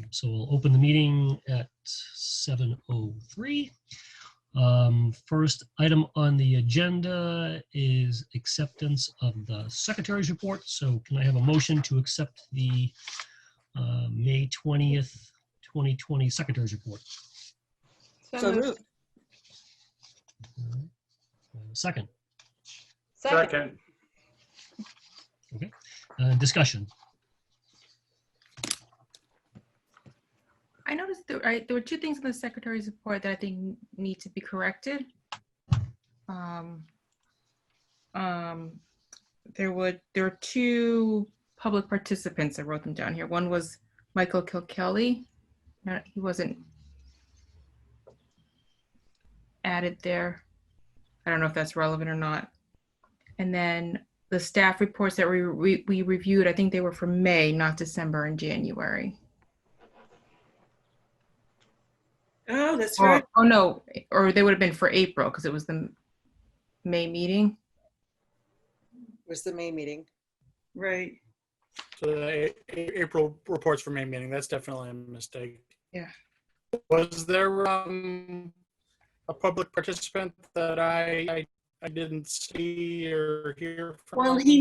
So we'll open the meeting at 7:03. First item on the agenda is acceptance of the secretary's report. So can I have a motion to accept the May 20th, 2020 secretary's report? So moved. Second. Second. Okay. Discussion. I noticed there were two things in the secretary's report that I think need to be corrected. There were two public participants. I wrote them down here. One was Michael Kilkelly. He wasn't added there. I don't know if that's relevant or not. And then the staff reports that we reviewed, I think they were for May, not December and January. Oh, that's right. Oh no, or they would have been for April because it was the May meeting. It was the May meeting. Right. So the April reports for May meeting, that's definitely a mistake. Yeah. Was there a public participant that I didn't see or hear from? Well, he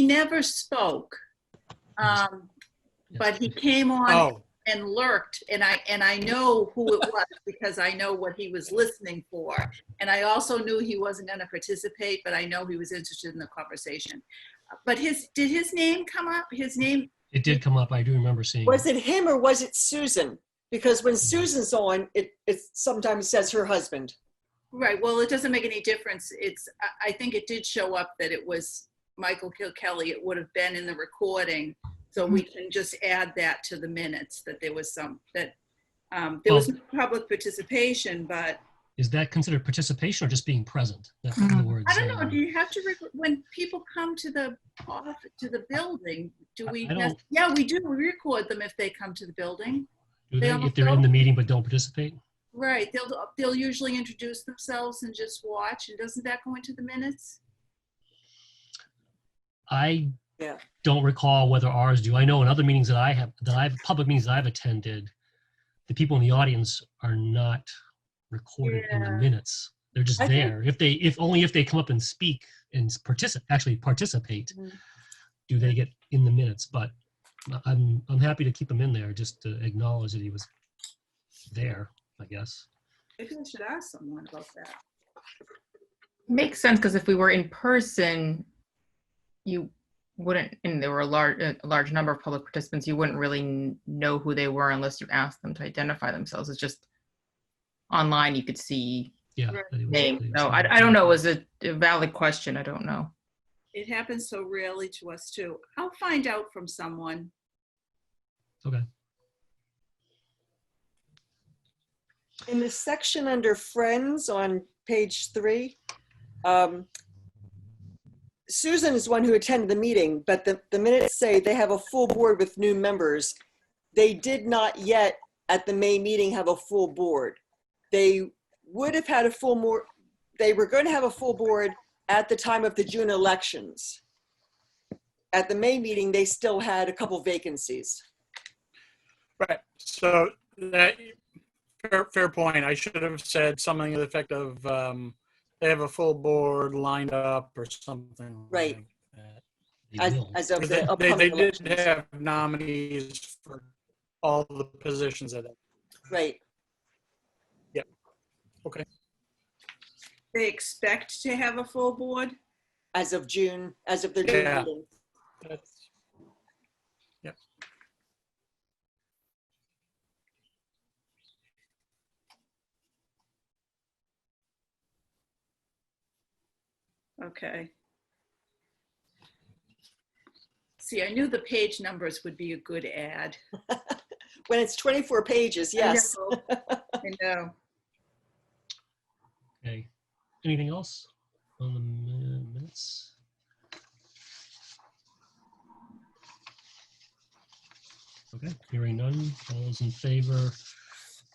never spoke, but he came on and lurked, and I know who it was because I know what he was listening for, and I also knew he wasn't going to participate, but I know he was interested in the conversation. But did his name come up? His name? It did come up. I do remember seeing. Was it him or was it Susan? Because when Susan's on, it sometimes says her husband. Right. Well, it doesn't make any difference. I think it did show up that it was Michael Kilkelly. It would have been in the recording, so we can just add that to the minutes that there was there was no public participation. But is that considered participation or just being present? That's the words. I don't know. Do you have to when people come to the building? Do we? Yeah, we do. We record them if they come to the building. Do they if they're in the meeting but don't participate? Right. They'll usually introduce themselves and just watch. And doesn't that go into the minutes? I don't recall whether ours do. I know in other meetings public meetings that I've attended, the people in the audience are not recorded in the minutes. They're just there. If only if they come up and speak and participate, do they get in the minutes? But I'm happy to keep him in there just to acknowledge that he was there, I guess. Maybe I should ask someone about that. Makes sense, because if we were in person, you wouldn't, and there were a large number of public participants, you wouldn't really know who they were unless you asked them to identify themselves. It's just online you could see names. So I don't know. It was a valid question. I don't know. It happens so rarely to us too. I'll find out from someone. Okay. In the section under friends on page 3, Susan is one who attended the meeting, but the minutes say they have a full board with new members. They did not yet at the May meeting have a full board. They would have had they were going to have a full board at the time of the June elections. At the May meeting, they still had a couple vacancies. Right. So that fair point. I should have said something to the effect of they have a full board lined up or something. Right. Like that. As of the they did elections. have nominees for all the positions that. Right. Yeah. Okay. They expect to have a full board? As of June, as of their June meeting. Yeah. Okay. See, I knew the page numbers would be a good add. When it's 24 pages, yes. I know. Okay. Anything else on the minutes? Okay, hearing none. All those in favor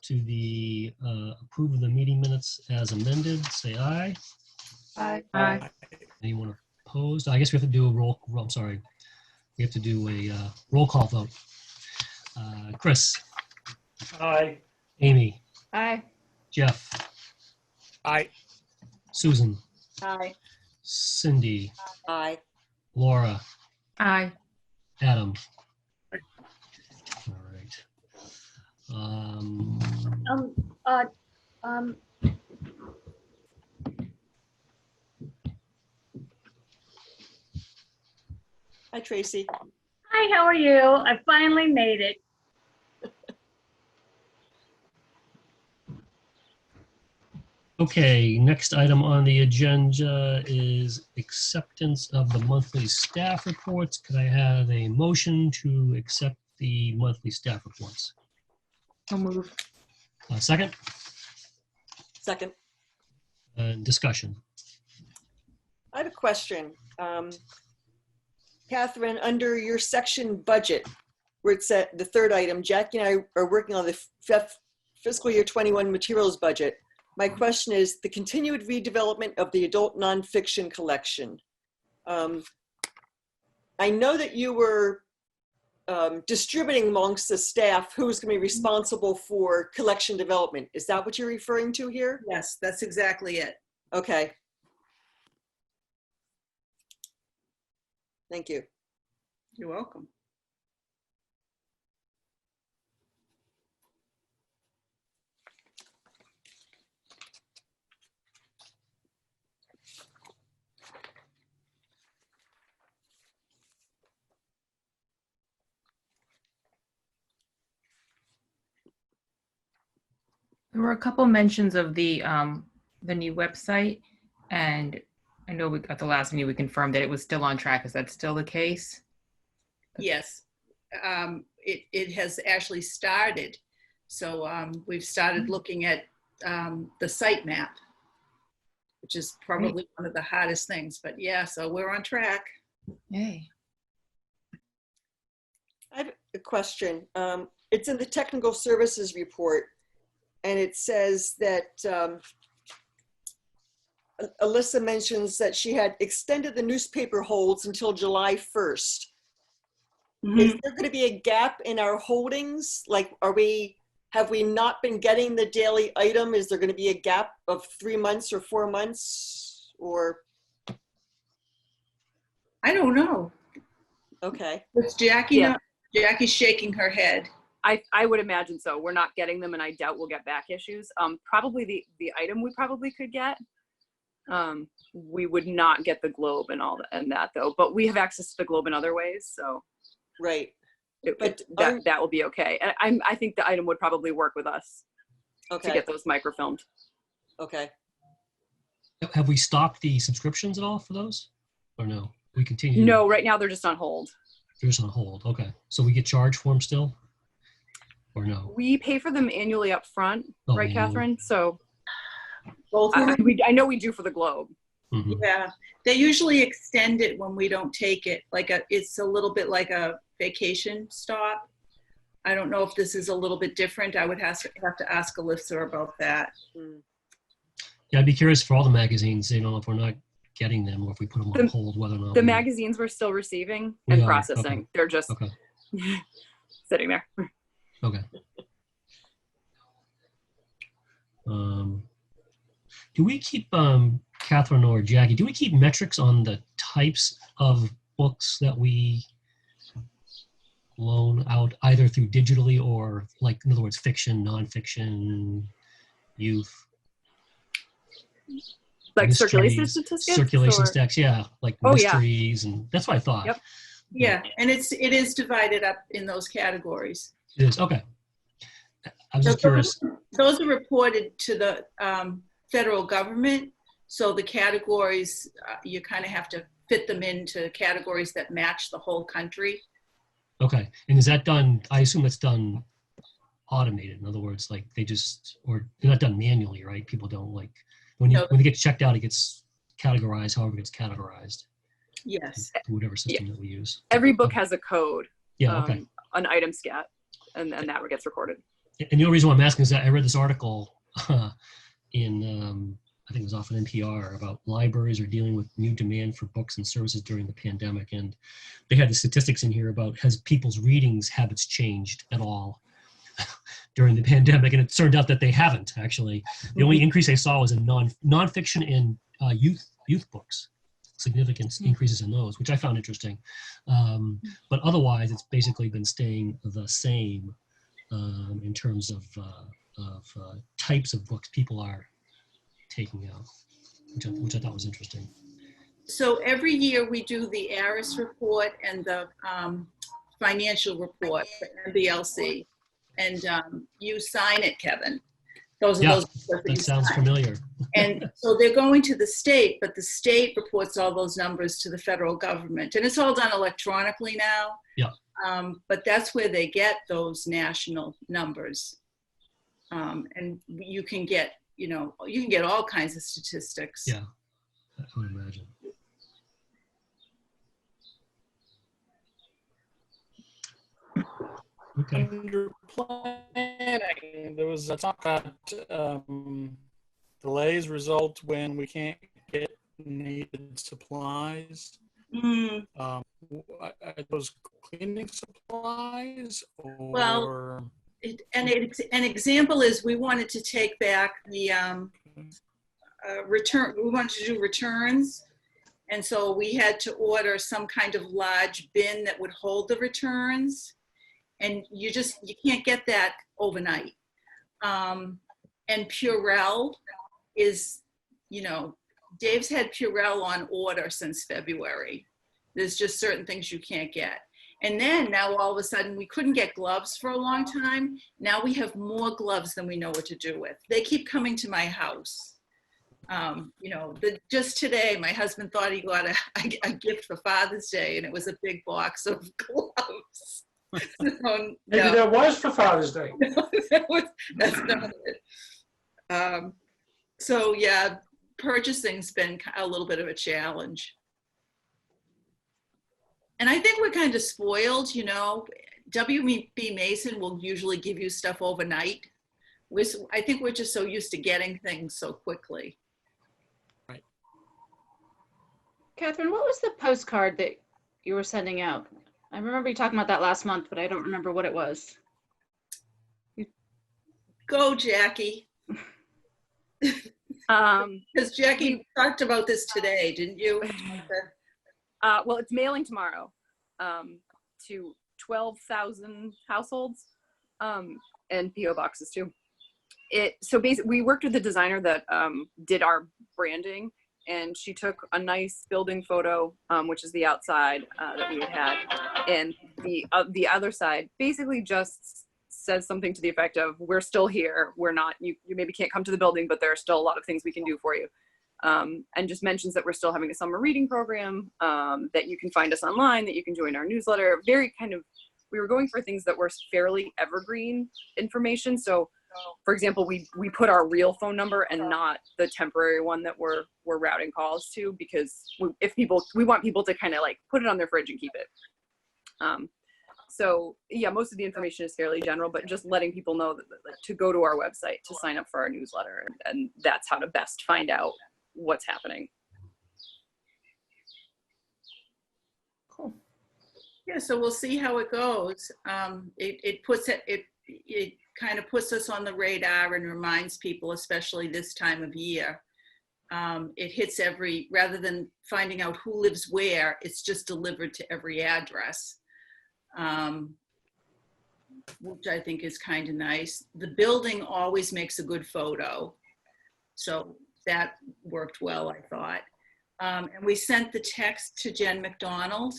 to the approve of the meeting minutes as amended, say aye. Aye. Anyone opposed? I guess we have to do a I'm sorry. We have to do a roll call vote. Chris? Aye. Amy, Aye. Jeff, Aye. Susan, Aye. Cindy, Aye. Laura, Aye. Adam. All right. Uh, um, Hi, Tracy. Hi, how are you? I finally made it. Okay, next item on the agenda is acceptance of the monthly staff reports. Could I have a motion to accept the monthly staff reports? I'll move. Second, Second. discussion. I have a question. Catherine, under your section budget, where it's at the third item, Jackie and I are working on the fiscal year 21 materials budget. My question is the continued redevelopment of the adult nonfiction collection. I know that you were distributing amongst the staff who's going to be responsible for collection development. Is that what you're referring to here? Yes, that's exactly it. Okay. Thank you. You're welcome. There were a couple mentions of the new website, and I know at the last meeting we confirmed that it was still on track. Is that still the case? Yes. It has actually started. So we've started looking at the site map, which is probably one of the hardest things. But yeah, so we're on track. Yay. I have a question. It's in the technical services report, and it says that Alyssa mentions that she had extended the newspaper holds until July 1st. Is there going to be a gap in our holdings? Like, have we not been getting the daily item? Is there going to be a gap of 3 months or 4 months or? I don't know. Okay. It's Jackie. Yeah. Jackie's shaking her head. I would imagine so. We're not getting them, and I doubt we'll get back issues. Probably the item we probably could get. We would not get the Globe and all that, and that though. But we have access to the Globe in other ways, so Right. that will be okay. And I think the item would probably work with us to Okay. get those microfilmed. Okay. Have we stopped the subscriptions at all for those? Or no? We continue? No, right now they're just on hold. They're just on hold. Okay. So we get charged for them still? Or no? We pay for them annually up front, Oh, right, annually. Catherine? So Both of them? I know we do for the Globe. Mhm. Yeah, they usually extend it when we don't take it. It's a little bit like a vacation stop. I don't know if this is a little bit different. I would have to ask Alyssa about that. Yeah, I'd be curious for all the magazines, if we're not getting them or if we put them on hold, whether or not The we- magazines we're still receiving We and are, processing. okay. They're just Okay. sitting there. Okay. Do we keep, Catherine or Jackie, do we keep metrics on the types of books that we loan out, either through digitally or, like, in other words, fiction, nonfiction, youth? Like circulation mysteries, statistics? Circulation or- stats, yeah, like Oh, yeah. mysteries, and that's what I thought. Yep. Yeah, and it is divided up in those categories. It is, okay. I was just curious. Those are reported to the federal government. So the categories, you kind of have to fit them into categories that match the whole country. Okay, and is that done, I assume it's done automated, in other words, like or they're not done manually, right? People don't when No. it gets checked out, it gets categorized, however it gets categorized, Yes. through whatever system that we use. Every book has a code, Yeah, okay. an item scat, and that gets recorded. And the only reason why I'm asking is that I read this article in, I think it was off an NPR, about libraries are dealing with new demand for books and services during the pandemic. And they had the statistics in here about has people's readings habits changed at all during the pandemic, and it turned out that they haven't actually. The only increase I saw was in nonfiction and youth books, significant increases in those, which I found interesting. But otherwise, it's basically been staying the same in terms of types of books people are taking out, which I thought was interesting. So every year we do the ARIS report and the financial report for NBLC. And you sign it, Kevin. Those are Yeah, those that you that sounds sign. familiar. And so they're going to the state, but the state reports all those numbers to the federal government. And it's all done electronically now. Yeah. But that's where they get those national numbers. And you can get, you can get all kinds of statistics. Yeah, I would imagine. Okay. Under planning, there was a talk about delays result when we can't get needed supplies. Mm. Are those cleaning supplies or? Well, an example is we wanted to take back the return. We wanted to do returns. And so we had to order some kind of large bin that would hold the returns. And you can't get that overnight. And Purell is, Dave's had Purell on order since February. There's just certain things you can't get. And then now all of a sudden we couldn't get gloves for a long time. Now we have more gloves than we know what to do with. They keep coming to my house. Just today, my husband thought he got a gift for Father's Day, and it was a big box of gloves. Maybe that was for Father's Day. That's not it. So yeah, purchasing's been a little bit of a challenge. And I think we're kind of spoiled, WB Mason will usually give you stuff overnight. I think we're just so used to getting things so quickly. Right. Catherine, what was the postcard that you were sending out? I remember you talking about that last month, but I don't remember what it was. Go, Jackie. Because Jackie talked about this today, didn't you? Well, it's mailing tomorrow to 12,000 households and PO boxes too. So basically, we worked with the designer that did our branding, and she took a nice building photo, which is the outside that we had, and the other side basically just says something to the effect of, "We're still here. We're not. You maybe can't come to the building, but there are still a lot of things we can do for you." And just mentions that we're still having a summer reading program, that you can find us online, that you can join our newsletter. Very kind of, we were going for things that were fairly evergreen information. So, for example, we put our real phone number and not the temporary one that we're routing calls to, because we want people to kind of like put it on their fridge and keep it. So yeah, most of the information is fairly general, but just letting people know that to go to our website to sign up for our newsletter, and that's how to best find out what's happening. Cool. Yeah, so we'll see how it goes. It kind of puts us on the radar and reminds people, especially this time of year. It hits rather than finding out who lives where, it's just delivered to every address, which I think is kind of nice. The building always makes a good photo, so that worked well, I thought. And we sent the text to Jen McDonald,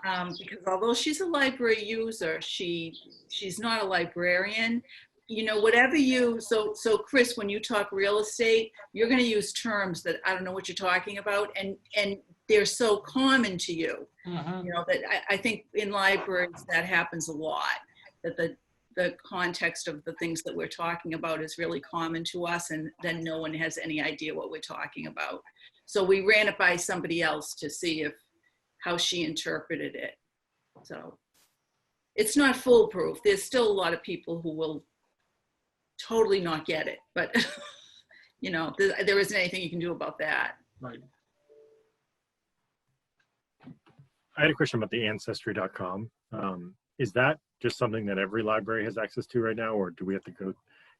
because although she's a library user, she's not a librarian. Whatever so Chris, when you talk real estate, you're going to use terms that I don't know what you're talking about, and they're so common to you. That I think in libraries that happens a lot, that the context of the things that we're talking about is really common to us, and then no one has any idea what we're talking about. So we ran it by somebody else to see how she interpreted it. So it's not foolproof. There's still a lot of people who will totally not get it, but there isn't anything you can do about that. Right. I had a question about the ancestry.com. Is that just something that every library has access to right now, or do we have to go?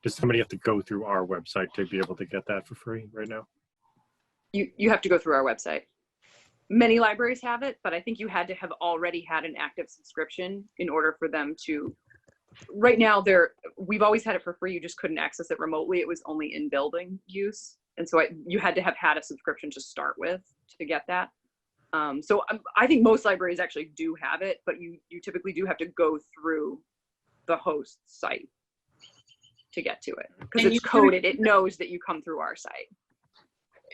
Does somebody have to go through our website to be able to get that for free right now? You have to go through our website. Many libraries have it, but I think you had to have already had an active subscription in order for them to. Right now, we've always had it for free. You just couldn't access it remotely. It was only in building use, and so you had to have had a subscription to start with to get that. So I think most libraries actually do have it, but you typically do have to go through the host site to get to it because it's coded. It knows that you come through our site.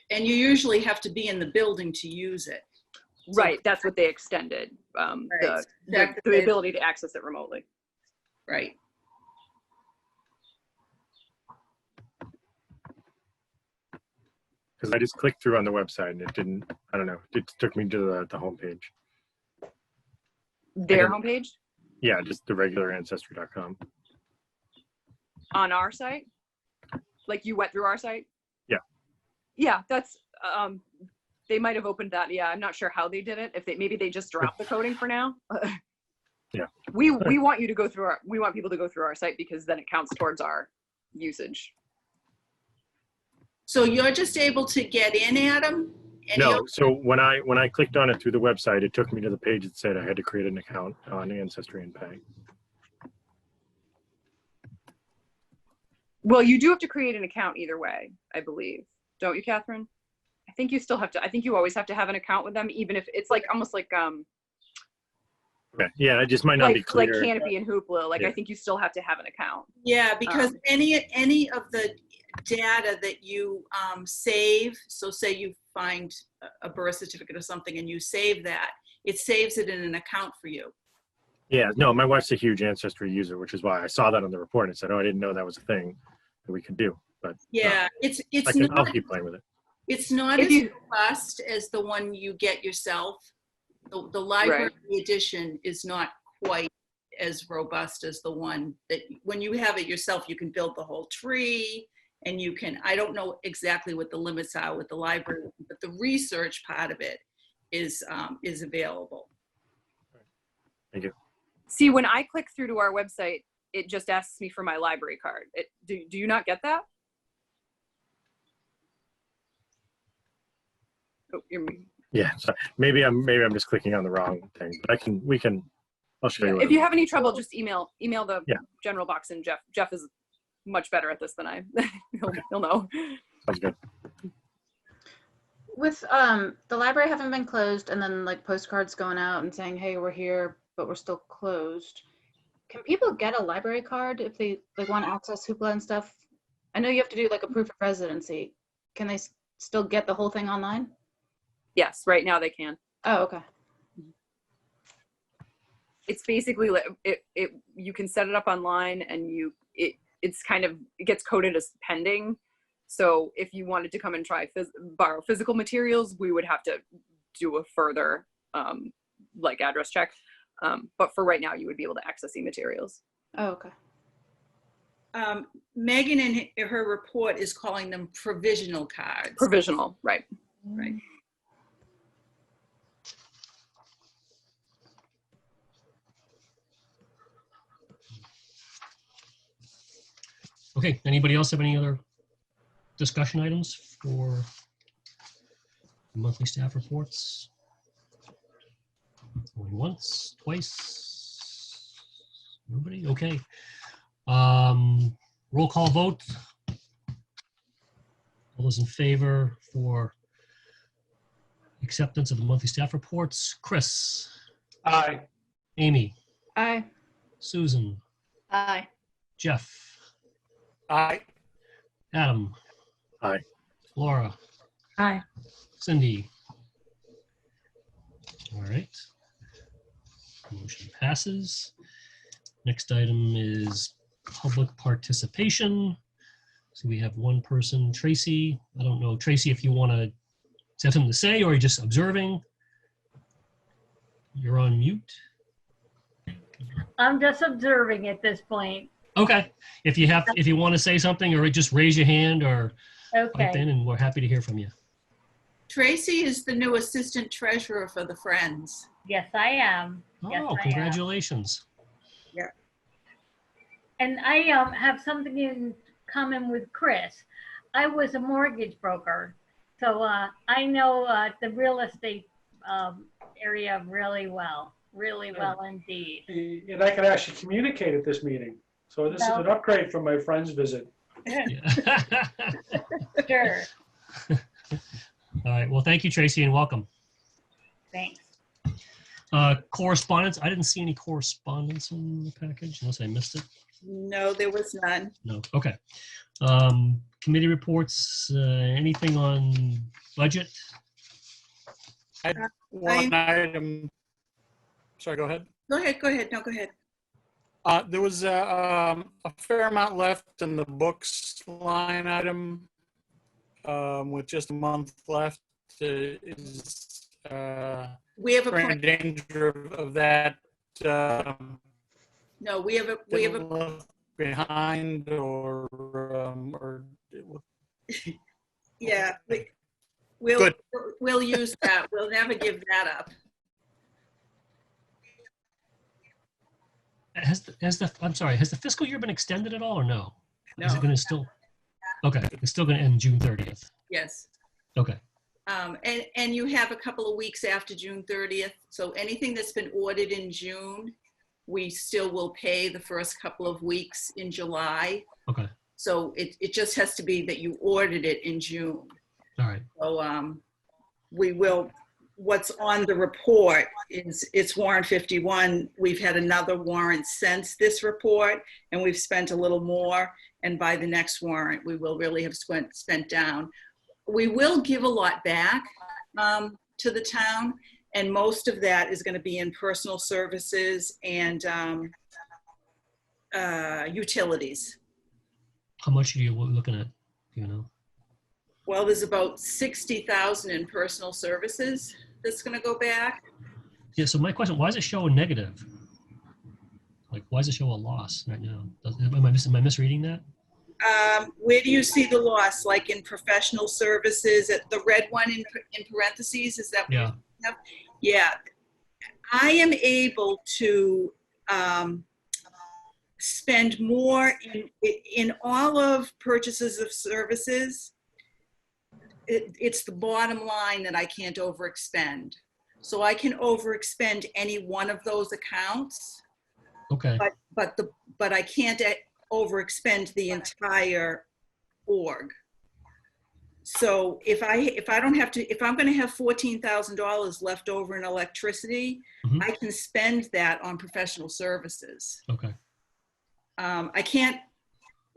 And you usually have to be in the building to use it. Right, that's what they extended, Right. the ability to access it remotely. Right. Because I just clicked through on the website and it didn't, I don't know, it took me to the homepage. Their homepage? Yeah, just the regular ancestry.com. On our site? Like you went through our site? Yeah. Yeah, that's, they might have opened that. Yeah, I'm not sure how they did it. Maybe they just dropped the coding for now. Yeah. We want you to go through we want people to go through our site because then it counts towards our usage. So you're just able to get in, Adam? No, so when I clicked on it through the website, it took me to the page that said I had to create an account on Ancestry and Pay. Well, you do have to create an account either way, I believe. Don't you, Catherine? I think you still have to, I think you always have to have an account with them, even if it's like almost like Okay. Yeah, it just might not be clear. Like Canopy and Hoopla. Like Yeah. I think you still have to have an account. Yeah, because any of the data that you save, so say you find a birth certificate or something and you save that, it saves it in an account for you. Yeah, no, my wife's a huge Ancestry user, which is why I saw that on the report and said, oh, I didn't know that was a thing that we could do. But Yeah, I'll keep playing with it. It's not as robust as the one you get yourself. The library edition is not quite as robust as the one that when you have it yourself, you can build the whole tree and you can, I don't know exactly what the limits are with the library, but the research part of it is available. Thank you. See, when I click through to our website, it just asks me for my library card. Do you not get that? Oh, Yeah, so maybe I'm just clicking on the wrong thing, but I'll show you. If you have any trouble, just email the Yeah. general box and Jeff. Jeff is much better at this than I. He'll know. Sounds good. With the library having been closed and then like postcards going out and saying, hey, we're here, but we're still closed. Can people get a library card if they want to access Hoopla and stuff? I know you have to do like a proof of residency. Can they still get the whole thing online? Yes, right now they can. Oh, okay. It's basically you can set it up online and it gets coded as pending. So if you wanted to come and try borrow physical materials, we would have to do a further like address check. But for right now, you would be able to access e-materials. Oh, okay. Megan in her report is calling them provisional cards. Provisional, right. Right. Okay, anybody else have any other discussion items for the monthly staff reports? Going once, twice? Nobody? Okay. Roll call vote. All those in favor for acceptance of the monthly staff reports? Chris? Aye. Amy? Aye. Susan? Aye. Jeff? Aye. Adam? Aye. Laura? Aye. Cindy? All right. Motion passes. Next item is public participation. So we have one person, Tracy. I don't know, Tracy, if you want to have something to say or you're just observing. You're on mute. I'm just observing at this point. Okay. If you want to say something or just raise your hand or pipe in, and we're happy to hear from you. Tracy is the new assistant treasurer for the Friends. Yes, I am. Oh, Yes, I am. congratulations. Yeah. And I have something in common with Chris. I was a mortgage broker, so I know the real estate area really well indeed. And I can actually communicate at this meeting. So this is an upgrade from my friend's visit. Yeah. Sure. All right. Well, thank you, Tracy, and welcome. Thanks. Correspondence. I didn't see any correspondence in the package unless I missed it. No, there was none. No. Okay. Committee reports. Anything on budget? I had one item. Sorry, go ahead. Go ahead. No, go ahead. There was a fair amount left in the books line item with just a month left. Is We have we're in danger of that no, we have a left behind or yeah. Good. We'll use that. We'll never give that up. Has the fiscal year been extended at all or no? No. Is it going to still? Okay. It's still going to end June 30th. Yes. Okay. And you have a couple of weeks after June 30th. So anything that's been ordered in June, we still will pay the first couple of weeks in July. Okay. So it just has to be that you ordered it in June. All right. So we will, what's on the report is it's warrant 51. We've had another warrant since this report and we've spent a little more. And by the next warrant, we will really have spent down. We will give a lot back to the town, and most of that is going to be in personal services and utilities. How much are you looking at? Do you know? Well, there's about 60,000 in personal services that's going to go back. Yeah. So my question: why does it show a negative? Like, why does it show a loss right now? Am I misreading that? Where do you see the loss? Like in professional services, the red one in parentheses, is that what Yeah. you have? Yeah. I am able to spend more in all of purchases of services. It's the bottom line that I can't overexpend. So I can overexpend any one of those accounts. Okay. But I can't overexpend the entire org. So if I'm going to have $14,000 left over in electricity, Mhm. I can spend that on professional services. Okay. I can't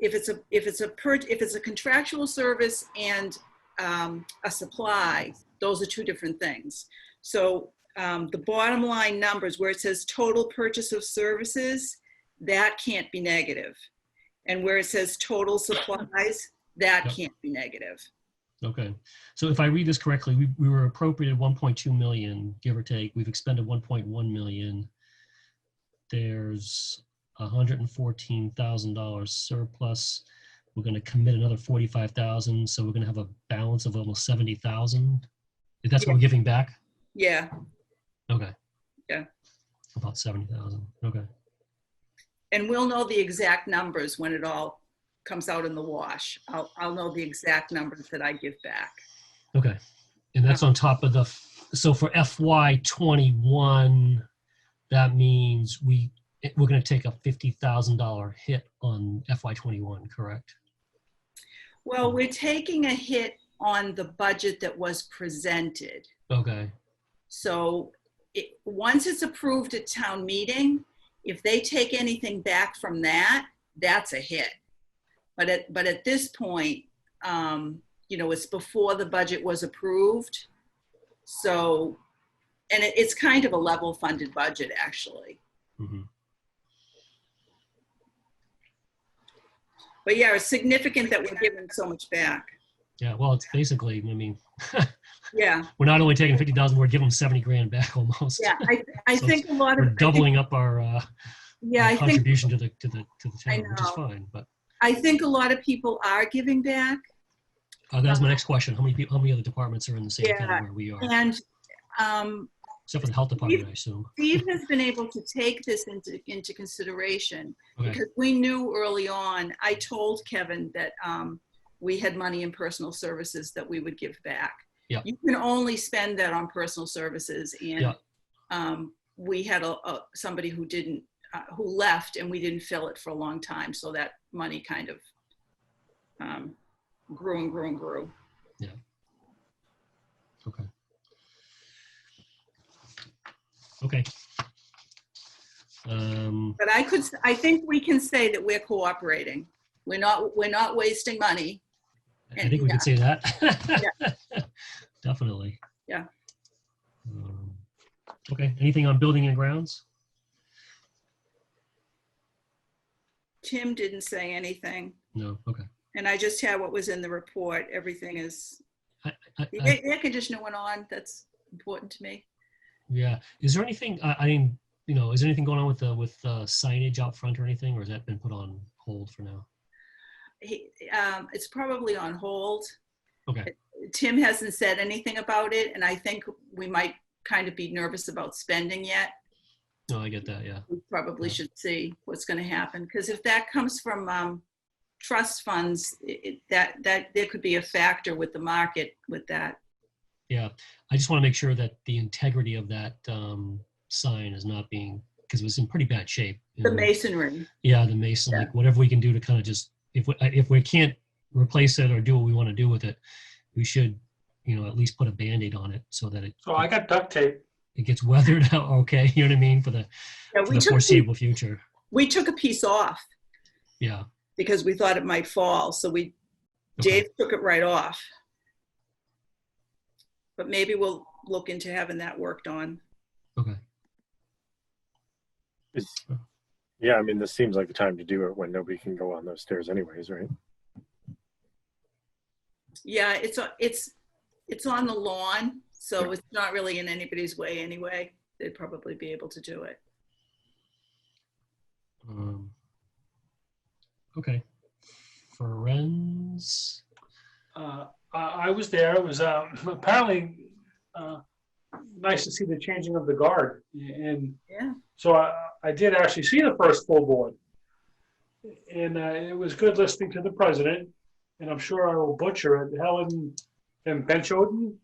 if it's a contractual service and a supply. Those are two different things. So the bottom line numbers where it says total purchase of services, that can't be negative. And where it says total supplies, that Yep. can't be negative. Okay. So if I read this correctly, we were appropriated 1.2 million, give or take. We've expended 1.1 million. There's $114,000 surplus. We're going to commit another 45,000. So we're going to have a balance of almost 70,000. That's what we're giving back? Yeah. Okay. Yeah. About 70,000. Okay. And we'll know the exact numbers when it all comes out in the wash. I'll know the exact numbers that I give back. Okay. And that's on top of so for FY21, that means we're going to take a $50,000 hit on FY21, correct? Well, we're taking a hit on the budget that was presented. Okay. So once it's approved at town meeting, if they take anything back from that, that's a hit. But at this point, it's before the budget was approved. So, and it's kind of a level funded budget, actually. Mm-hmm. But yeah, it's significant that we're giving so much back. Yeah, well, it's basically, Yeah. we're not only taking 50,000, we're giving them 70 grand back almost. Yeah, I So think a lot of we're doubling up our contribution to the town, which is fine. But I think a lot of people are giving back. that was my next question. How many other departments are in the same category we are? And except for the health department, I assume. Steve has been able to take this into consideration Okay. because we knew early on, I told Kevin that we had money in personal services that we would give back. Yeah. You can only spend that on personal services, and Yeah. we had somebody who didn't, who left, and we didn't fill it for a long time, so that money kind of grew and grew and grew. Yeah. Okay. Okay. But I think we can say that we're cooperating. We're not wasting money. I think we could say that. Yeah. Definitely. Yeah. Okay. Anything on building and grounds? Tim didn't say anything, No. Okay. and I just had what was in the report. Everything is, the air conditioner went on. That's important to me. Yeah. Is there anything? I mean, you know, is there anything going on with signage out front or anything, or has that been put on hold for now? It's probably on hold. Okay. Tim hasn't said anything about it, and I think we might kind of be nervous about spending yet. No, I get that. Yeah. We probably should see what's going to happen, because if that comes from trust funds, that there could be a factor with the market with that. Yeah. I just want to make sure that the integrity of that sign is not being, because it was in pretty bad shape. The masonry. Yeah, the mason. Yeah. Like whatever we can do to kind of just, if we can't replace it or do what we want to do with it, we should, you know, at least put a Band-Aid on it so that So I got duct tape. it gets weathered out. Okay, you know what I mean, for the foreseeable future. We took a piece off. Yeah. Because we thought it might fall, so Dave took it right off. But maybe we'll look into having that worked on. Okay. Yeah, I mean, this seems like the time to do it when nobody can go on those stairs anyways, right? Yeah, it's on the lawn, so it's not really in anybody's way anyway. They'd probably be able to do it. Okay. Friends. I was there. It was apparently nice to see the changing of the guard. And yeah. So I did actually see the first full board. And it was good listening to the president. And I'm sure I will butcher it. Helen and Benchoden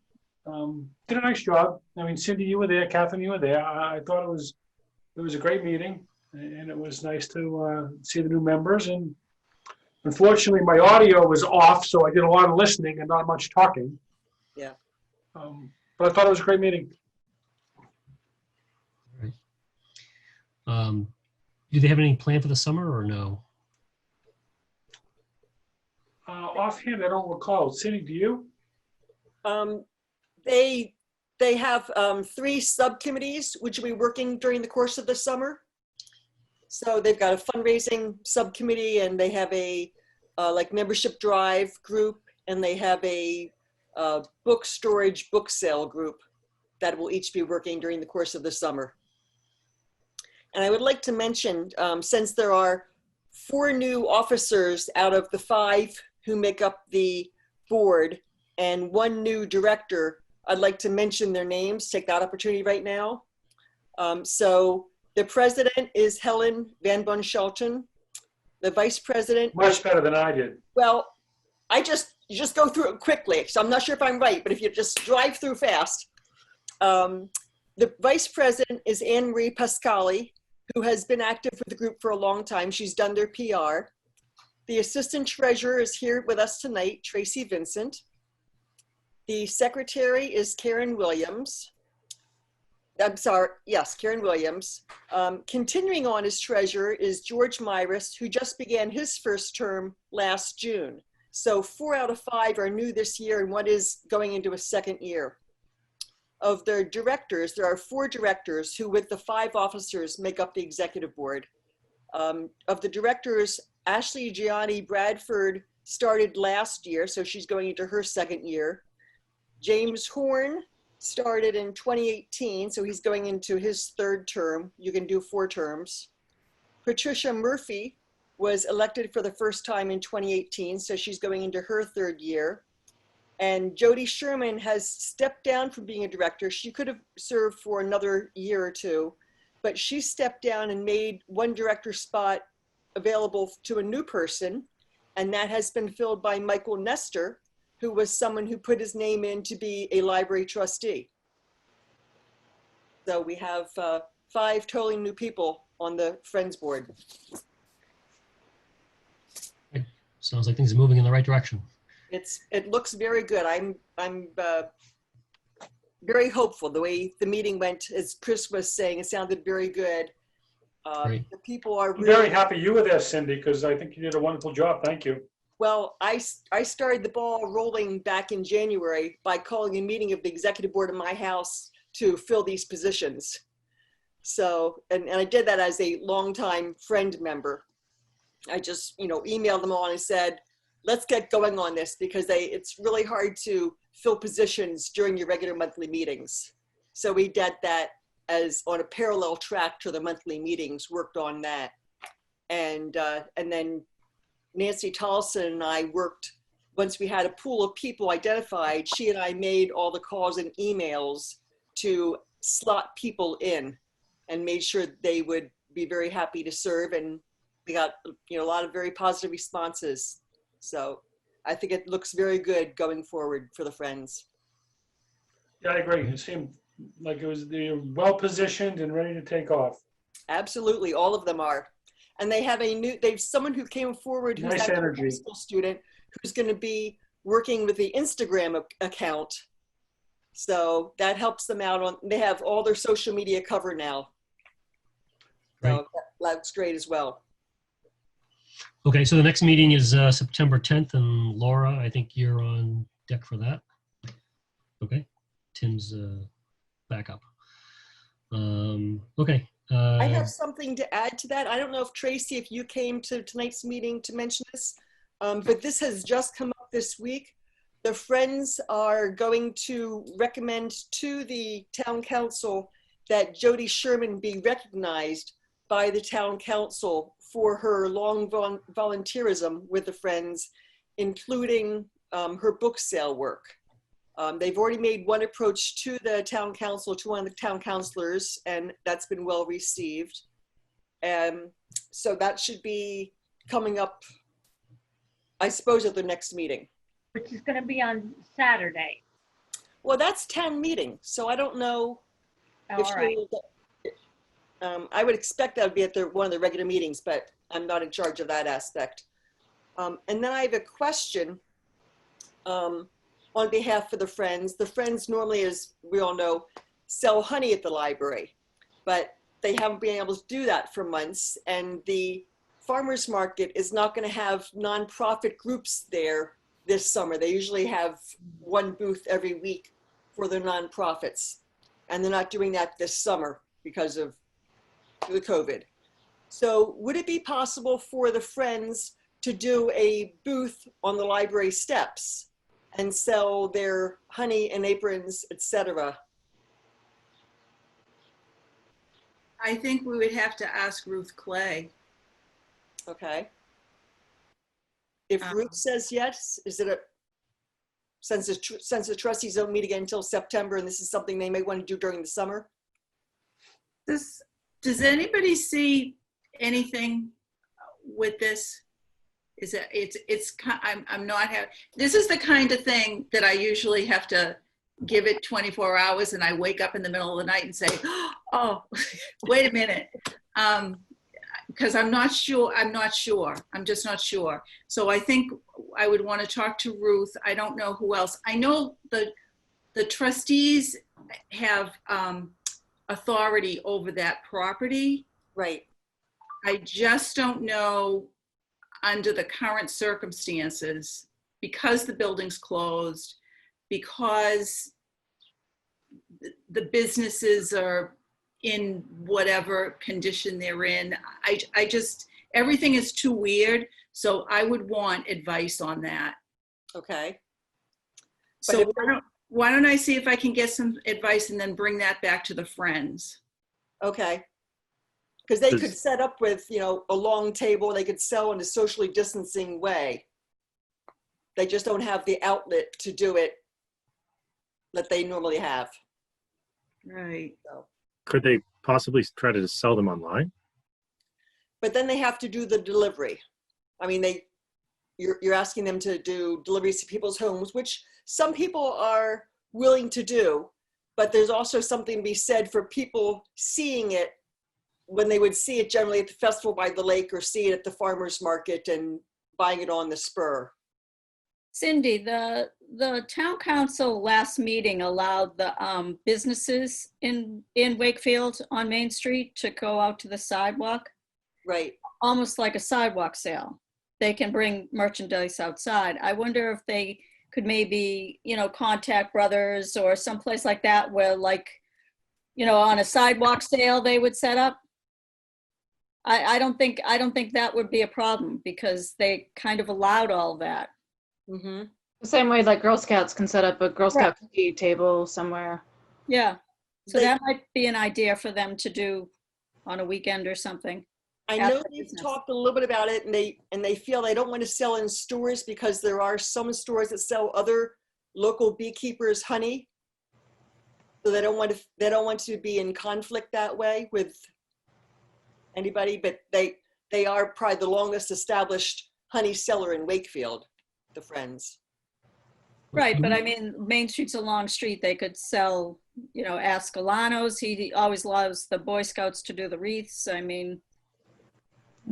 did a nice job. I mean, Cindy, you were there. Catherine, you were there. I thought it was a great meeting. And it was nice to see the new members. And unfortunately, my audio was off, so I did a lot of listening and not much talking. Yeah. But I thought it was a great meeting. Right. Do they have any plan for the summer or no? Offhand, I don't recall. Cindy, do you? They have 3 subcommittees which will be working during the course of the summer. So they've got a fundraising subcommittee, and they have a like membership drive group, and they have a book storage, book sale group that will each be working during the course of the summer. And I would like to mention, since there are 4 new officers out of the 5 who make up the board and 1 new director, I'd like to mention their names, take that opportunity right now. So the president is Helen Van Bon Shelton. The vice president. Much better than I did. Well, you just go through it quickly. So I'm not sure if I'm right, but if you just drive through fast. The vice president is Anne Marie Pascali, who has been active with the group for a long time. She's done their PR. The assistant treasurer is here with us tonight, Tracy Vincent. The secretary is Karen Williams. I'm sorry, yes, Karen Williams. Continuing on as treasurer is George Myris, who just began his first term last June. So 4 out of 5 are new this year, and 1 is going into a second year. Of the directors, there are 4 directors who, with the 5 officers, make up the executive board. Of the directors, Ashley Gianni Bradford started last year, so she's going into her second year. James Horn started in 2018, so he's going into his 3rd term. You can do 4 terms. Patricia Murphy was elected for the first time in 2018, so she's going into her 3rd year. And Jody Sherman has stepped down from being a director. She could have served for another year or two, but she stepped down and made one director spot available to a new person. And that has been filled by Michael Nestor, who was someone who put his name in to be a library trustee. So we have 5 totally new people on the Friends board. Sounds like things are moving in the right direction. It looks very good. I'm very hopeful. The way the meeting went, as Chris was saying, it sounded very good. Great. The people are I'm really very happy you were there, Cindy, because I think you did a wonderful job. Thank you. well. I started the ball rolling back in January by calling a meeting of the executive board of my house to fill these positions. So, and I did that as a longtime friend member. I just, emailed them all and I said, let's get going on this because it's really hard to fill positions during your regular monthly meetings. So we did that as on a parallel track to the monthly meetings, worked on that. And then Nancy Tolson and I worked, once we had a pool of people identified, she and I made all the calls and emails to slot people in and made sure they would be very happy to serve. And we got, a lot of very positive responses. So I think it looks very good going forward for the Friends. Yeah, I agree. It seemed like they're well positioned and ready to take off. Absolutely, all of them are. And they have they've someone who came forward who's Nice actually a energy. high school student who's going to be working with the Instagram account. So that helps them out they have all their social media covered now. So that's great as well. Okay, so the next meeting is September 10th, and Laura, I think you're on deck for that. Okay, Tim's back up. Okay. I have something to add to that. I don't know if Tracy, if you came to tonight's meeting to mention this, but this has just come up this week. The Friends are going to recommend to the town council that Jody Sherman be recognized by the town council for her long volunteerism with the Friends, including her book sale work. They've already made one approach to the town council, to one of the town councilors, and that's been well received. So that should be coming up, I suppose, at the next meeting. Which is going to be on Saturday. Well, that's town meeting, so I don't know if All right. I would expect that would be at one of the regular meetings, but I'm not in charge of that aspect. And then I have a question on behalf of the Friends. The Friends normally, as we all know, sell honey at the library, but they haven't been able to do that for months. And the farmers market is not going to have nonprofit groups there this summer. They usually have one booth every week for their nonprofits, and they're not doing that this summer because of the COVID. So would it be possible for the Friends to do a booth on the library steps and sell their honey and aprons, etc.? I think we would have to ask Ruth Clay. Okay. If Ruth says yes, is it since the trustees don't meet again until September, and this is something they may want to do during the summer? Does anybody see anything with this? I'm not having, this is the kind of thing that I usually have to give it 24 hours and I wake up in the middle of the night and say, oh, wait a minute. Because I'm not sure. I'm just not sure. So I think I would want to talk to Ruth. I don't know who else. I know the trustees have authority over that property. Right. I just don't know under the current circumstances, because the building's closed, because the businesses are in whatever condition they're in. I just, everything is too weird. So I would want advice on that. Okay. So why don't I see if I can get some advice and then bring that back to the Friends? Okay. Because they could set up with, a long table. They could sell in a socially distancing way. They just don't have the outlet to do it that they normally have. Right. Could they possibly try to just sell them online? But then they have to do the delivery. I mean, you're asking them to do deliveries to people's homes, which some people are willing to do, but there's also something to be said for people seeing it when they would see it generally at the festival by the lake or see it at the farmer's market and buying it on the spur. Cindy, the town council last meeting allowed the businesses in Wakefield on Main Street to go out to the sidewalk, Right. almost like a sidewalk sale. They can bring merchandise outside. I wonder if they could maybe, contact Brothers or someplace like that where, like, on a sidewalk sale they would set up. I don't think that would be a problem because they kind of allowed all that. Mm-hmm. The same way like Girl Scouts can set up a Girl Scout cookie table somewhere. Yeah. So that might be an idea for them to do on a weekend or something. I know they've talked a little bit about it, and they feel they don't want to sell in stores because there are some stores that sell other local beekeepers honey. So they don't want to be in conflict that way with anybody, but they are probably the longest established honey seller in Wakefield, the Friends. Right, but I mean, Main Street's a long street. They could sell, Ascalanos. He always loves the Boy Scouts to do the wreaths. I mean,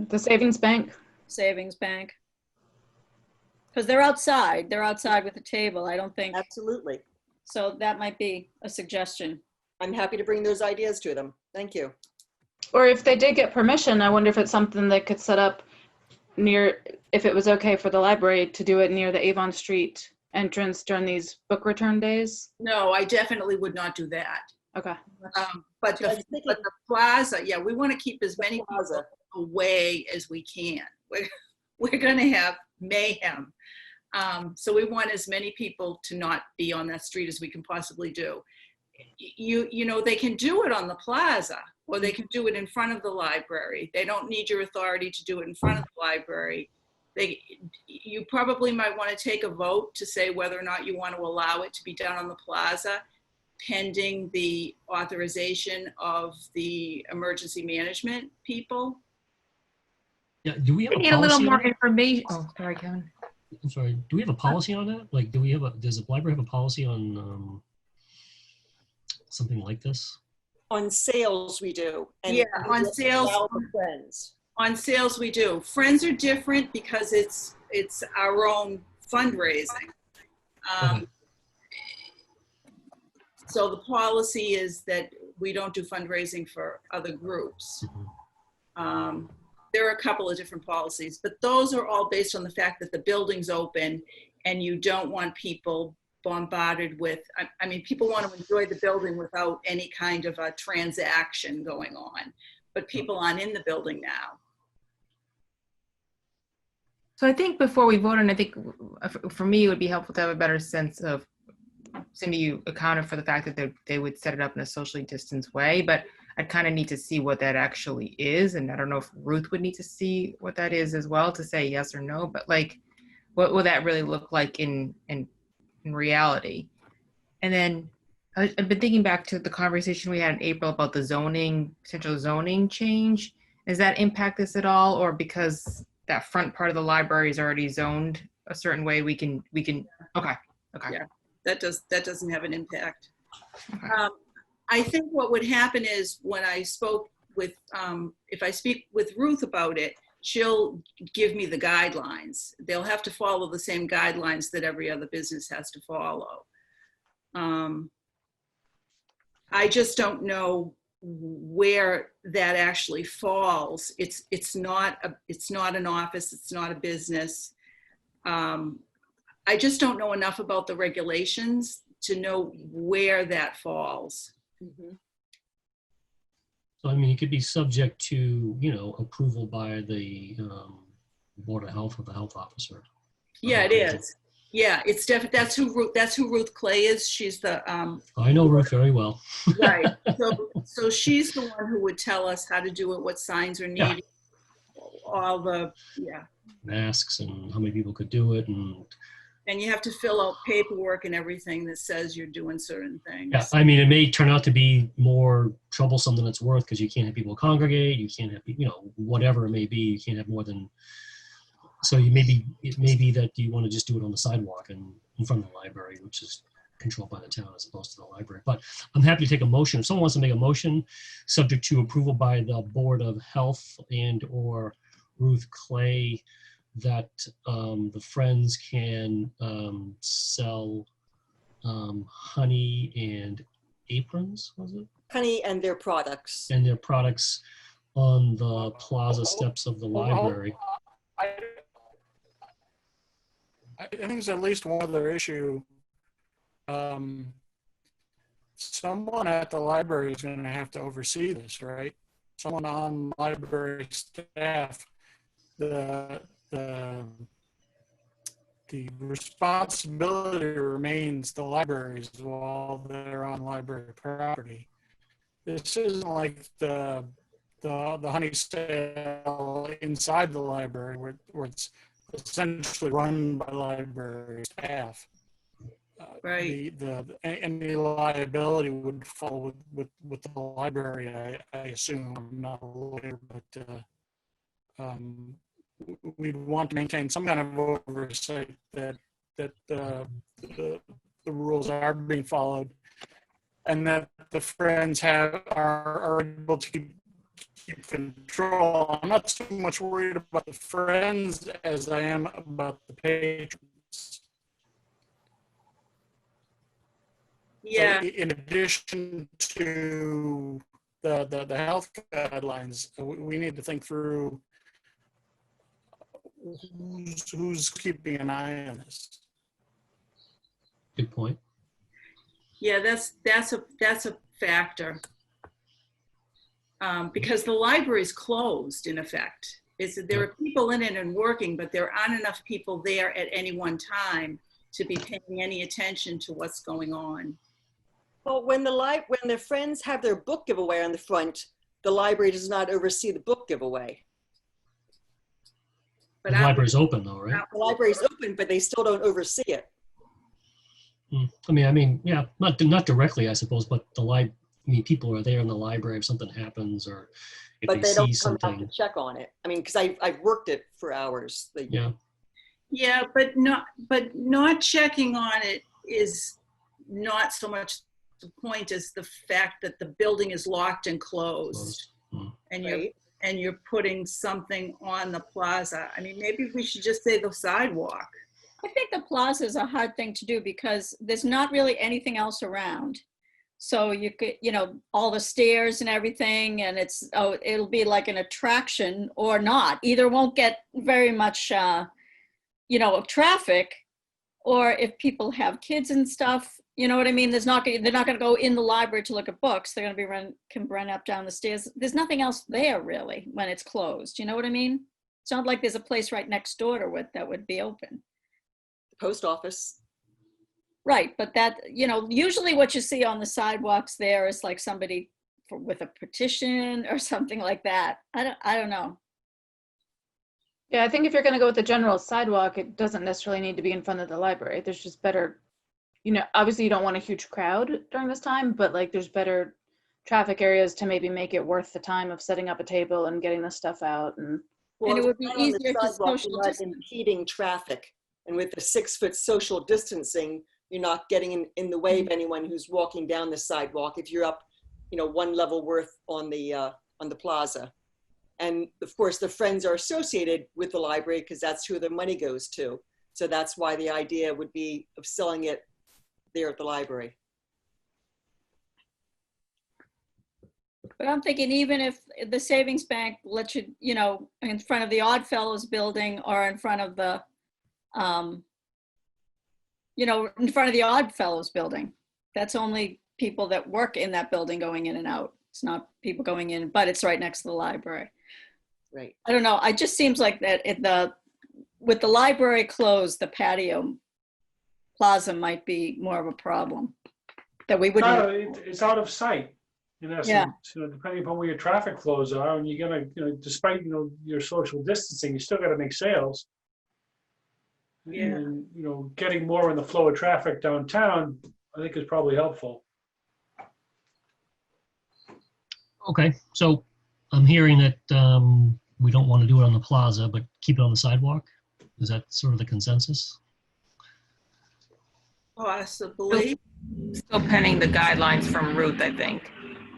the savings bank. Savings bank. Because they're outside. They're outside with a table. I don't think. Absolutely. So that might be a suggestion. I'm happy to bring those ideas to them. Thank you. Or if they did get permission, I wonder if it's something they could set up near, if it was okay for the library to do it near the Avon Street entrance during these book return days. No, I definitely would not do that. Okay. But the plaza, yeah, we want to keep as many people away as we can. We're going to have mayhem. So we want as many people to not be on that street as we can possibly do. They can do it on the plaza, or they can do it in front of the library. They don't need your authority to do it in front of the library. You probably might want to take a vote to say whether or not you want to allow it to be done on the plaza, pending the authorization of the emergency management people. Yeah, do we have We a need a little policy more on- information. Oh, sorry, Kevin. I'm sorry. Do we have a policy on that? Like, does the library have a policy on something like this? On sales, we do. And Yeah, on sales. allow the Friends. On sales, we do. Friends are different because it's our own fundraising. Okay. So the policy is that we don't do fundraising for other groups. There are a couple of different policies, but those are all based on the fact that the building's open and you don't want people bombarded with, I mean, people want to enjoy the building without any kind of a transaction going on, but people aren't in the building now. So I think before we vote on, I think for me, it would be helpful to have a better sense of, Cindy, you accounted for the fact that they would set it up in a socially distanced way, but I'd kind of need to see what that actually is. And I don't know if Ruth would need to see what that is as well to say yes or no, but like, what will that really look like in reality? And then I've been thinking back to the conversation we had in April about the potential zoning change. Does that impact this at all? Or because that front part of the library is already zoned a certain way, we can, okay. Yeah, that doesn't have an impact. Okay. I think what would happen is when I spoke with, if I speak with Ruth about it, she'll give me the guidelines. They'll have to follow the same guidelines that every other business has to follow. I just don't know where that actually falls. It's not an office. It's not a business. I just don't know enough about the regulations to know where that falls. Mhm. So, I mean, it could be subject to, approval by the Board of Health or the health officer. Yeah, it is. Yeah, it's definitely, that's who Ruth Clay is. She's the, I know Ruth very well. right. So she's the one who would tell us how to do it, what signs are Yeah. needed, all the, yeah. Masks and how many people could do it and And you have to fill out paperwork and everything that says you're doing certain things. Yeah, I mean, it may turn out to be more troublesome than it's worth because you can't have people congregate, you can't have, whatever it may be, you can't have more than, so it may be that you want to just do it on the sidewalk and in front of the library, which is controlled by the town as opposed to the library. But I'm happy to take a motion. If someone wants to make a motion, subject to approval by the Board of Health and or Ruth Clay, that the Friends can sell honey and aprons, was it? Honey and their products. And their products on the plaza steps of the library. I think there's at least one other issue. Someone at the library is going to have to oversee this, right? Someone on library staff. The responsibility remains the libraries while they're on library property. This isn't like the honey sale inside the library where it's essentially run by library staff. Right. Any liability would fall with the library, I assume. I'm not a lawyer, but we'd want to maintain some kind of oversight that the rules are being followed, and that the Friends are able to keep control. I'm not so much worried about the Friends as I am about the patrons. Yeah. So in addition to the health guidelines, we need to think through who's keeping an eye on this. Good point. Yeah, that's a factor. Because the library's closed, in effect. There are people in it and working, but there aren't enough people there at any one time to be paying any attention to what's going on. Well, when the Friends have their book giveaway on the front, the library does not oversee the book giveaway. But the library's open though, right? The library's open, but they still don't oversee it. I mean, yeah, not directly, I suppose, but people are there in the library if something happens or if But they they don't see come out something. to check on it. I mean, because I've worked it for hours. Yeah. Yeah, but not checking on it is not so much the point as the fact that the building is locked and closed. And you're putting something on the plaza. I mean, maybe we should just say the sidewalk. I think the plaza is a hard thing to do because there's not really anything else around. So you could, all the stairs and everything, and it'll be like an attraction or not. Either won't get very much, traffic, or if people have kids and stuff, you know what I mean? They're not going to go in the library to look at books. They're going to can run up down the stairs. There's nothing else there really when it's closed. You know what I mean? It's not like there's a place right next door to it that would be open. The post office. Right, but that, usually what you see on the sidewalks there is like somebody with a petition or something like that. I don't know. Yeah, I think if you're going to go with the general sidewalk, it doesn't necessarily need to be in front of the library. There's just better, obviously you don't want a huge crowd during this time, but like there's better traffic areas to maybe make it worth the time of setting up a table and getting the stuff out. And it would be easier to social distance. Impeding traffic. And with the 6-foot social distancing, you're not getting in the way of anyone who's walking down the sidewalk if you're up, one level worth on the plaza. And of course, the Friends are associated with the library because that's who the money goes to. So that's why the idea would be of selling it there at the library. But I'm thinking even if the savings bank lets you, in front of the Oddfellows building or in front of the, in front of the Oddfellows building, that's only people that work in that building going in and out. It's not people going in, but it's right next to the library. Right. I don't know. It just seems like that with the library closed, the patio plaza might be more of a problem. That we wouldn't. It's out of sight. In essence, Yeah. Depending upon where your traffic flows are, and you're gonna, despite your social distancing, you still got to make sales. Yeah. And, you know, getting more in the flow of traffic downtown, I think is probably helpful. Okay, so I'm hearing that we don't want to do it on the plaza, but keep it on the sidewalk. Is that sort of the consensus? Possibly. Still pending the guidelines from Ruth, I think.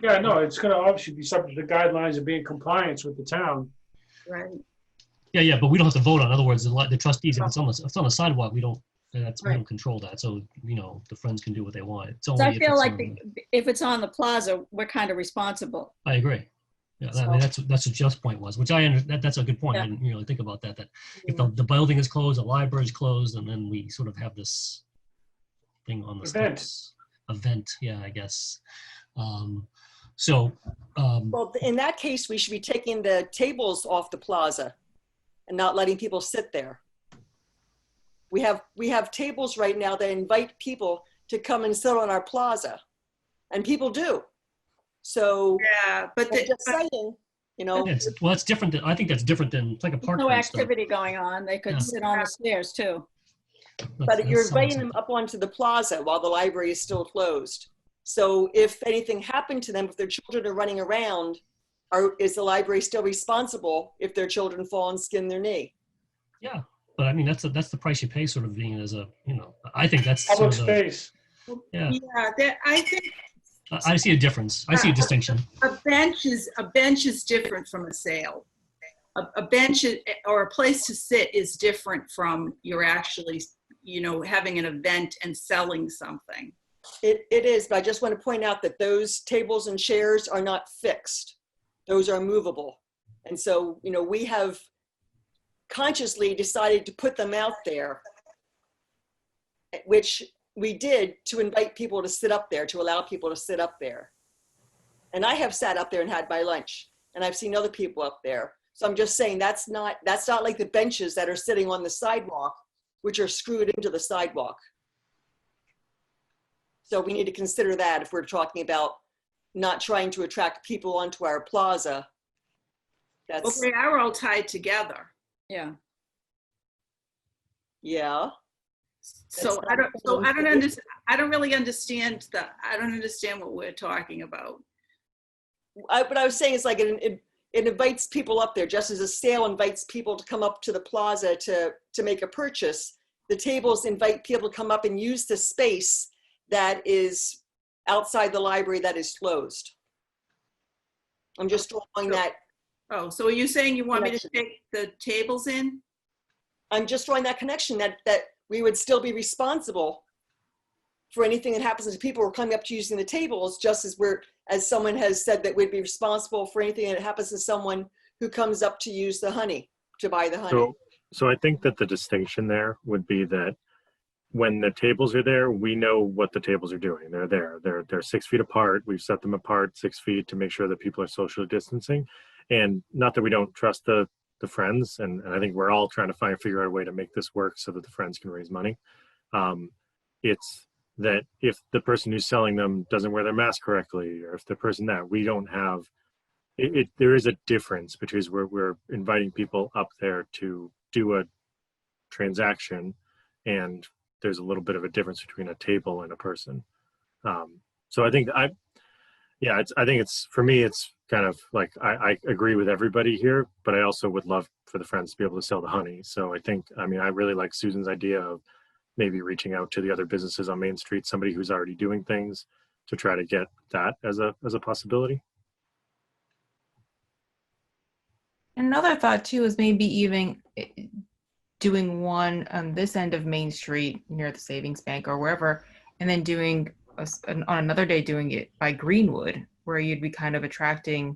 Yeah, no, it's gonna obviously be subject to guidelines and be in compliance with the town. Right. Yeah, but we don't have to vote on it. In other words, the trustees, if it's on the sidewalk, we don't control that. So, you know, the friends can do what they want. It's only So I if feel it's like on- if it's on the plaza, we're kind of responsible. I agree. Yeah, I mean, that's what Jeff's point was, which that's a good point. Yeah. I didn't really think about that. That if the building is closed, the library is closed, and then we sort of have this thing on the Event. steps. Event, yeah, I guess. Um, Well, in that case, we should be taking the tables off the plaza and not letting people sit there. We have tables right now that invite people to come and sit on our plaza, and people do. So Yeah, but I'm just saying, you know, it's different. I think that's different than it's like a park. No bench, though. activity going on. They could Yeah. sit on the stairs too. but you're That sounds inviting like- them up onto the plaza while the library is still closed. So if anything happened to them, if their children are running around, is the library still responsible if their children fall and skin their knee? Yeah, but I mean that's the price you pay, sort of being as a I think that's Public sort of the, space. yeah. yeah, I think I see a difference. I see a distinction. a bench is different from a sale. A bench or a place to sit is different from you're actually, having an event and selling something. It is, but I just want to point out that those tables and chairs are not fixed. Those are movable. And so, we have consciously decided to put them out there, which we did to invite people to sit up there, to allow people to sit up there. And I have sat up there and had my lunch, and I've seen other people up there. So I'm just saying that's not like the benches that are sitting on the sidewalk, which are screwed into the sidewalk. So we need to consider that if we're talking about not trying to attract people onto our plaza. Well, they are all tied together. Yeah. Yeah. So I don't really understand what we're talking about. What I was saying is like it invites people up there, just as a sale invites people to come up to the plaza to make a purchase. The tables invite people to come up and use the space that is outside the library that is closed. I'm just drawing that. Oh, so are you saying you want me to take the tables in? I'm just drawing that connection that we would still be responsible for anything that happens to people who are coming up to using the tables, just as someone has said that we'd be responsible for anything that happens to someone who comes up to use the honey, to buy the honey. So I think that the distinction there would be that when the tables are there, we know what the tables are doing. They're there. They're 6 feet apart. We've set them apart 6 feet to make sure that people are socially distancing. And not that we don't trust the friends, and I think we're all trying to figure out a way to make this work so that the friends can raise money. It's that if the person who's selling them doesn't wear their mask correctly, or if the person that we don't have, there is a difference between we're inviting people up there to do a transaction, and there's a little bit of a difference between a table and a person. So I think I think it's, for me, it's kind of like, I agree with everybody here, but I also would love for the friends to be able to sell the honey. So I really like Susan's idea of maybe reaching out to the other businesses on Main Street, somebody who's already doing things, to try to get that as a possibility. Another thought too is maybe even doing one on this end of Main Street near the Savings Bank or wherever, and then doing on another day doing it by Greenwood, where you'd be kind of attracting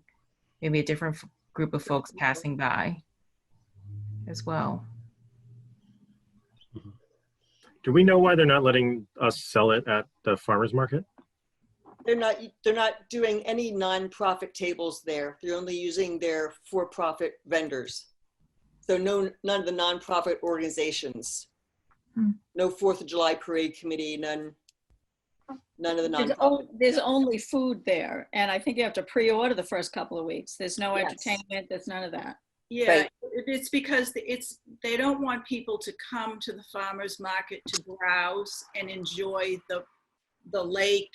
maybe a different group of folks passing by as well. Do we know why they're not letting us sell it at the farmer's market? They're not doing any nonprofit tables there. They're only using their for-profit vendors. So none of the nonprofit organizations, no 4th of July parade committee, none of the nonprofit. There's only food there, and I think you have to pre-order the first couple of weeks. There's no Yes. entertainment. There's none of that. Yeah, Right. it's because they don't want people to come to the farmer's market to browse and enjoy the lake,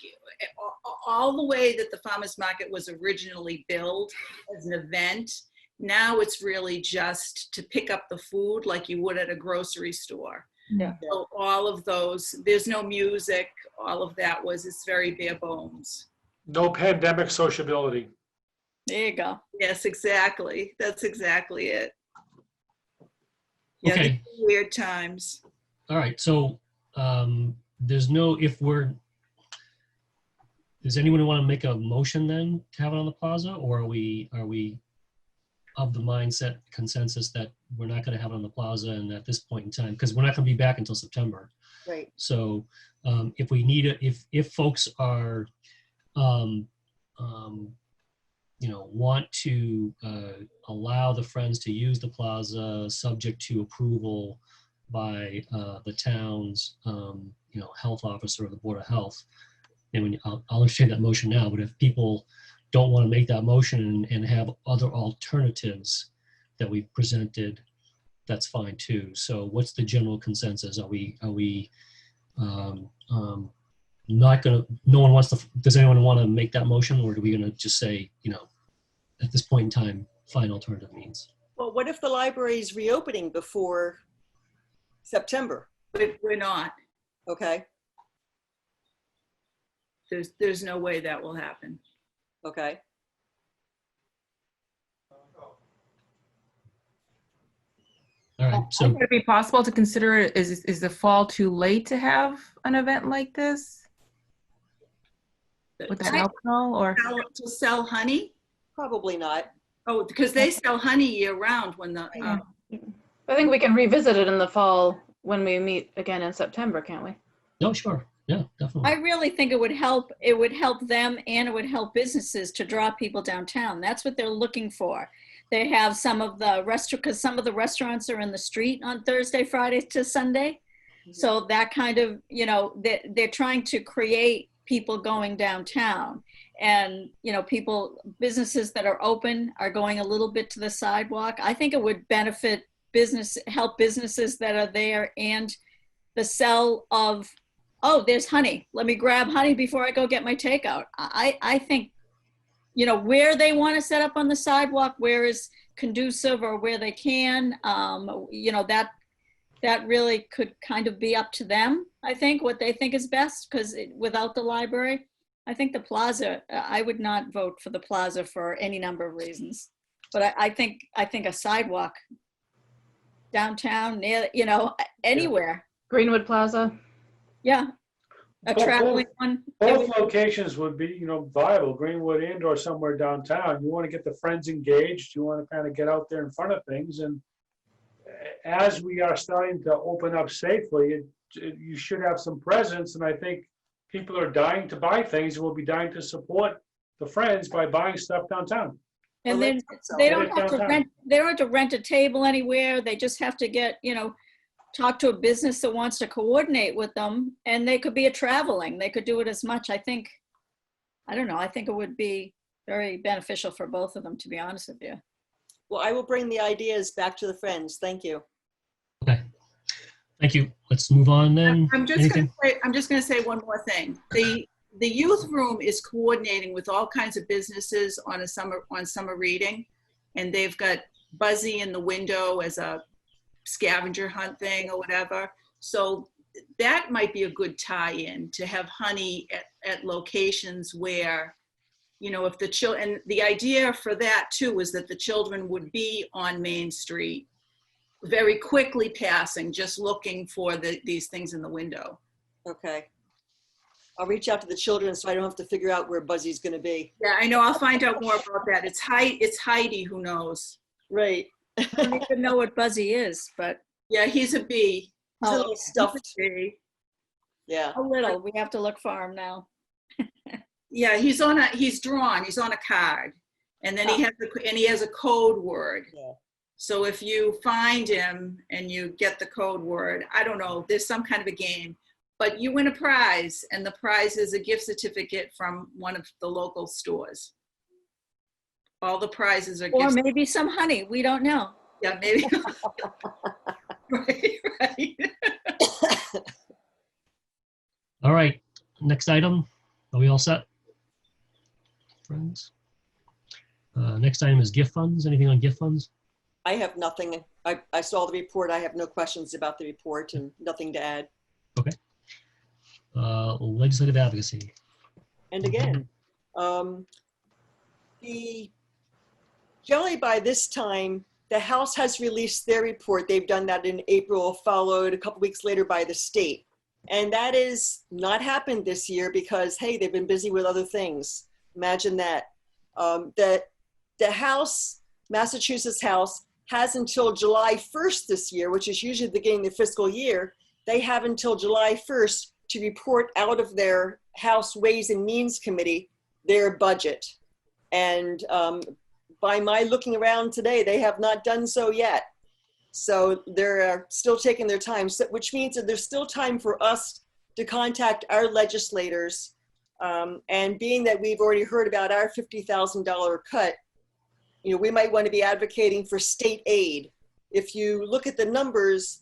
all the way that the farmer's market was originally billed as an event. Now it's really just to pick up the food like you would at a grocery store. Yeah. So all of those, there's no music, all of that it's very bare bones. No pandemic sociability. There you go. Yes, exactly. That's exactly it. Yeah, Okay. these are weird times. All right, so there's no, does anyone want to make a motion then to have it on the plaza, or are we of the mindset consensus that we're not going to have it on the plaza and at this point in time, because we're not going to be back until September. Right. So if we need it, if folks are, want to allow the Friends to use the plaza subject to approval by the town's, health officer or the Board of Health, then I'll entertain that motion now. But if people don't want to make that motion and have other alternatives that we've presented, that's fine too. So what's the general consensus? Are we not gonna, no one wants to, does anyone want to make that motion, or are we gonna just say, at this point in time, find alternative means? Well, what if the library is reopening before September? But we're not. Okay, There's no way that will happen. okay. All right, so Would it be possible to consider, is the fall too late to have an event like this? Would that help at all, or? To sell honey? Probably not. Oh, because they sell honey year round when the, I think we can revisit it in the fall when we meet again in September, can't we? no, sure, yeah, definitely. I really think it would help. It would help them and it would help businesses to draw people downtown. That's what they're looking for. They have some of the because some of the restaurants are in the street on Thursday, Friday to Sunday. So that kind of, they're trying to create people going downtown, and, businesses that are open are going a little bit to the sidewalk. I think it would benefit help businesses that are there, and the sell of, oh, there's honey. Let me grab honey before I go get my takeout. I think, where they want to set up on the sidewalk, where is conducive or where they can, that really could kind of be up to them. I think what they think is best, because without the library, I think the plaza, I would not vote for the plaza for any number of reasons. But I think a sidewalk downtown, near, anywhere. Greenwood Plaza. Yeah. A traveling one. Both locations would be, viable, Greenwood and or somewhere downtown. You want to get the Friends engaged. You want to kind of get out there in front of things. And as we are starting to open up safely, you should have some presence. And I think people are dying to buy things and will be dying to support the Friends by buying stuff downtown. And then they don't have to rent a table anywhere. They just have to get, talk to a business that wants to coordinate with them, and they could be traveling. They could do it as much. I think it would be very beneficial for both of them, to be honest with you. Well, I will bring the ideas back to the Friends. Thank you. Okay, thank you. Let's move on then. I'm just going to say one more thing. The youth room is coordinating with all kinds of businesses on summer reading, and they've got Buzzy in the window as a scavenger hunt thing or whatever. So that might be a good tie-in to have honey at locations where, if the children, and the idea for that too is that the children would be on Main Street very quickly passing, just looking for these things in the window. Okay. I'll reach out to the children so I don't have to figure out where Buzzy's going to be. Yeah, I know. I'll find out more about that. It's Heidi who knows. Right. I don't even know what Buzzy is, but yeah, he's a bee. He's a little stuffed. Bee. Yeah. a little. We have to look for him now. Yeah, he's on a card, and then he has a code word. Yeah. So if you find him and you get the code word, I don't know, there's some kind of a game, but you win a prize, and the prize is a gift certificate from one of the local stores. All the prizes are Or gifts. maybe some honey, we don't know. Yeah, maybe. Right, right. All right, next item. Are we all set? Friends? Next item is gift funds. Anything on gift funds? I have nothing. I saw the report. I have no questions about the report and nothing to add. Okay. Legislative advocacy. And again, generally by this time, the House has released their report. They've done that in April, followed a couple weeks later by the state. And that is not happened this year because, hey, they've been busy with other things. Imagine that. The House, Massachusetts House, has until July 1st this year, which is usually the beginning of the fiscal year. They have until July 1st to report out of their House Ways and Means Committee their budget. And by my looking around today, they have not done so yet. So they're still taking their time, which means that there's still time for us to contact our legislators. And being that we've already heard about our $50,000 cut, you know, we might want to be advocating for state aid. If you look at the numbers,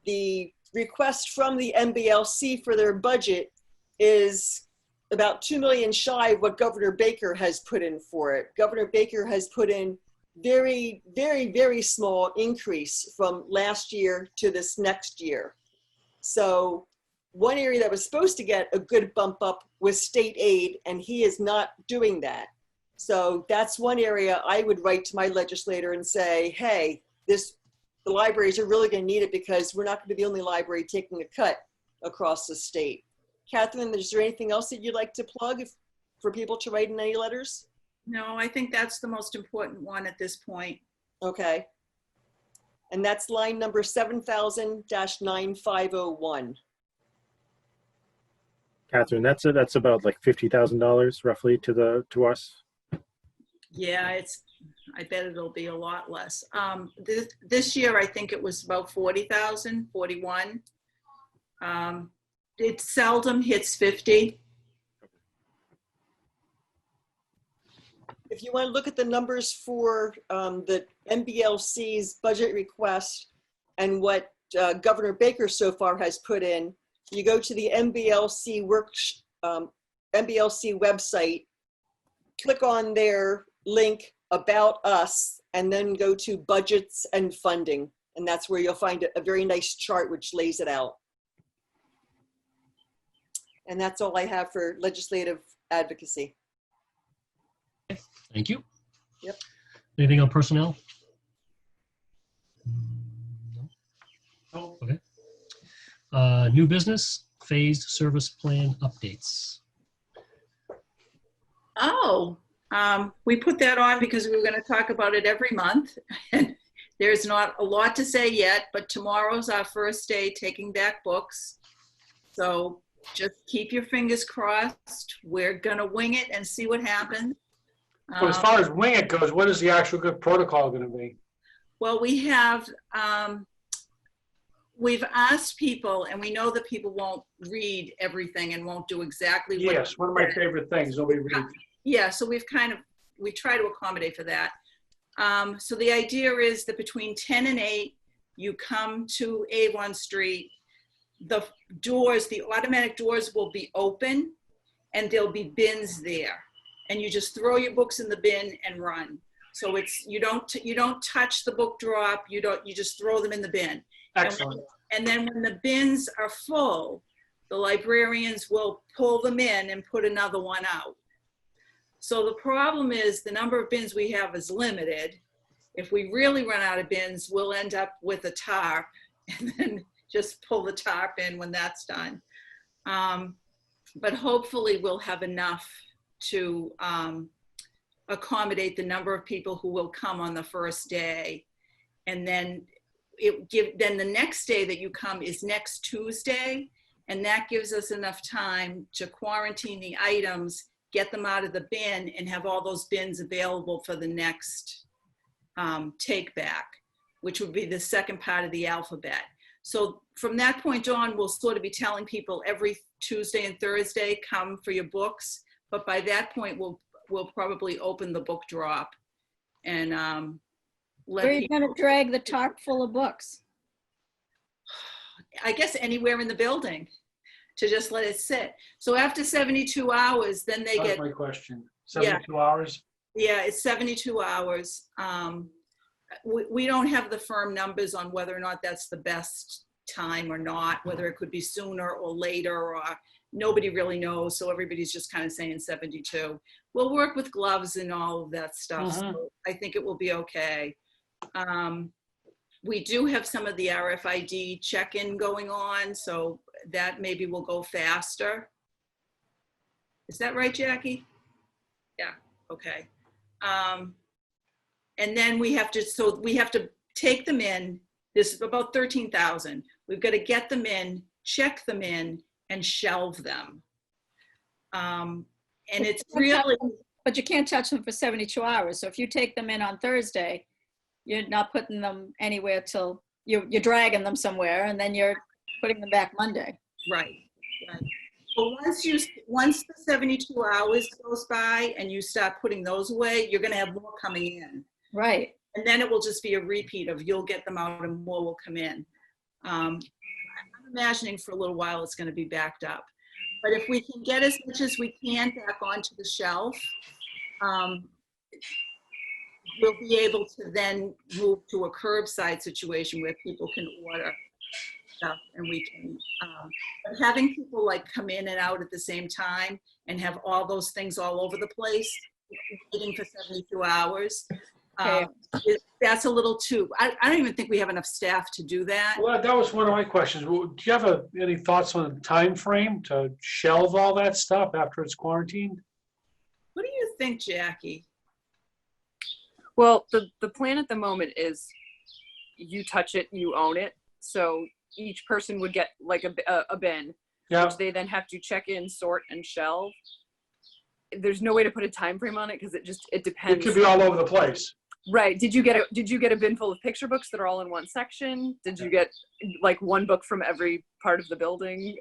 the request from the MBLC for their budget is about 2 million shy of what Governor Baker has put in for it. Governor Baker has put in very, very, very small increase from last year to this next year. So one area that was supposed to get a good bump up was state aid, and he is not doing that. So that's one area I would write to my legislator and say, hey, the libraries are really going to need it because we're not going to be the only library taking a cut across the state. Catherine, is there anything else that you'd like to plug for people to write in any letters? No, I think that's the most important one at this point. Okay. And that's line number 7000-9501. Catherine, that's about like $50,000 roughly to us. Yeah, I bet it'll be a lot less. This year, I think it was about 40,000, 41. It seldom hits 50. If you want to look at the numbers for the MBLC's budget request and what Governor Baker so far has put in, you go to the MBLC MBLC website, click on their link About Us, and then go to Budgets and Funding. And that's where you'll find a very nice chart which lays it out. And that's all I have for legislative advocacy. Thank you. Yep. Anything on personnel? No. Okay. New business, phased service plan updates. Oh, we put that on because we were going to talk about it every month. And there's not a lot to say yet, but tomorrow's our first day taking back books. So just keep your fingers crossed. We're going to wing it and see what happens. But as far as wing it goes, what is the actual good protocol going to be? Well, we have, we've asked people, and we know that people won't read everything and won't do exactly what. Yes, one of my favorite things. Nobody reads. Yeah, so we try to accommodate for that. So the idea is that between 10 and 8, you come to Avon Street. The doors, the automatic doors will be open, and there'll be bins there. And you just throw your books in the bin and run. So it's you don't touch the book drop. You just throw them in the bin. Excellent. And then when the bins are full, the librarians will pull them in and put another one out. So the problem is the number of bins we have is limited. If we really run out of bins, we'll end up with a tarp and then just pull the tarp in when that's done. But hopefully we'll have enough to accommodate the number of people who will come on the first day. And then then the next day that you come is next Tuesday. And that gives us enough time to quarantine the items, get them out of the bin, and have all those bins available for the next take back, which would be the second part of the alphabet. So from that point on, we'll sort of be telling people every Tuesday and Thursday, come for your books. But by that point, we'll probably open the book drop and let Where are you people, gonna drag the tarp full of books? I guess anywhere in the building, to just let it sit. So after 72 hours, then they That's get, my question. Yeah. 72 hours? yeah, it's 72 hours. We don't have the firm numbers on whether or not that's the best time or not, whether it could be sooner or later, or nobody really knows. So everybody's just kind of saying 72. We'll work with gloves and all of that stuff. So I think it will be okay. We do have some of the RFID check-in going on, so that maybe will go faster. Is that right, Jackie? Yeah, okay. And then we have to take them in. This is about 13,000. We've got to get them in, check them in, and shelve them. And it's really, But you can't touch them for 72 hours. So if you take them in on Thursday, you're not putting them anywhere till you're dragging them somewhere, and then you're putting them back Monday. right. But once the 72 hours goes by and you start putting those away, you're going to have more coming in. Right. And then it will just be a repeat of you'll get them out and more will come in. I'm imagining for a little while it's going to be backed up. But if we can get as much as we can back onto the shelf, we'll be able to then move to a curbside situation where people can order stuff and we can, but having people like come in and out at the same time and have all those things all over the place, waiting for 72 hours, that's a little too, I don't even think we have enough staff to do that. Well, that was one of my questions. Do you have any thoughts on the time frame to shelve all that stuff after it's quarantined? What do you think, Jackie? Well, the plan at the moment is you touch it, you own it. So each person would get like a bin, which they then have to check in, sort, and shelve. There's no way to put a time frame on it because it depends. It could be all over the place. Right. Did you get a bin full of picture books that are all in one section? Did you get like one book from every part of the building?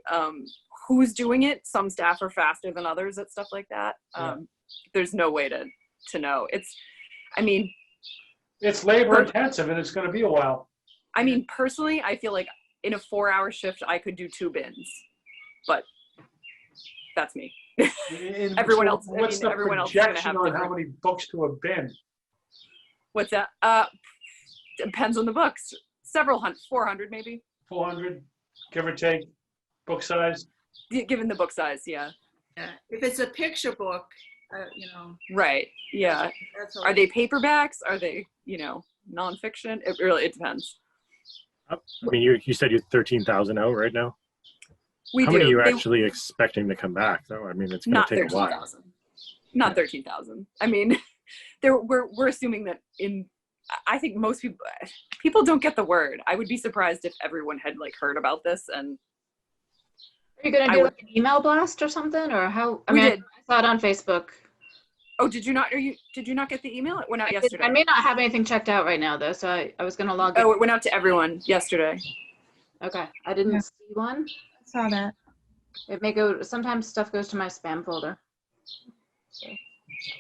Who's doing it? Some staff are faster than others at stuff like that. There's no way to know. It's labor intensive and it's going to be a while. I mean, personally, I feel like in a 4-hour shift, I could do 2 bins, but that's me. Everyone else, what's the projection on how many books to a bin? What's that? Depends on the books. Several hundred, 400 maybe. 400, give or take, book size? Given the book size, yeah. Yeah. If it's a picture book, Right, yeah. Are they paperbacks? Are they, nonfiction? It depends. I mean, you said you're 13,000 out right now? How We many do. are you actually expecting to come back, though? I mean, it's going to take a while. Not 13,000. I mean, we're assuming that I think most people don't get the word. I would be surprised if everyone had heard about this. And are you gonna do an email blast or something, or how? I saw it on Facebook. Oh, did you not get the email? It went out yesterday. I may not have anything checked out right now though, so I was gonna log in. Oh, it went out to everyone yesterday. Okay, I didn't see one. I saw that. It may go. Sometimes stuff goes to my spam folder.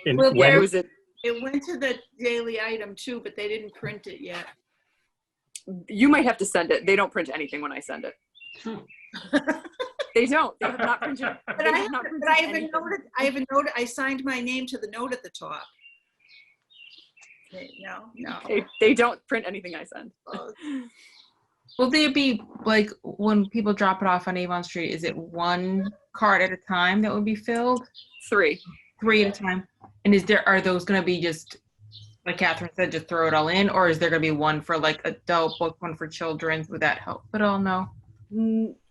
Well, where was it? It went to the daily item too, but they didn't print it yet. You might have to send it. They don't print anything when I send it. They don't. They have not printed. But I have a note. I signed my name to the note at the top. No. They don't print anything I send. Will there be when people drop it off on Avon Street? Is it 1 card at a time that would be filled? 3 at a time. And are those going to be just like Catherine said, just throw it all in, or is there going to be one for adult book, one for children's? Would that help at all? No.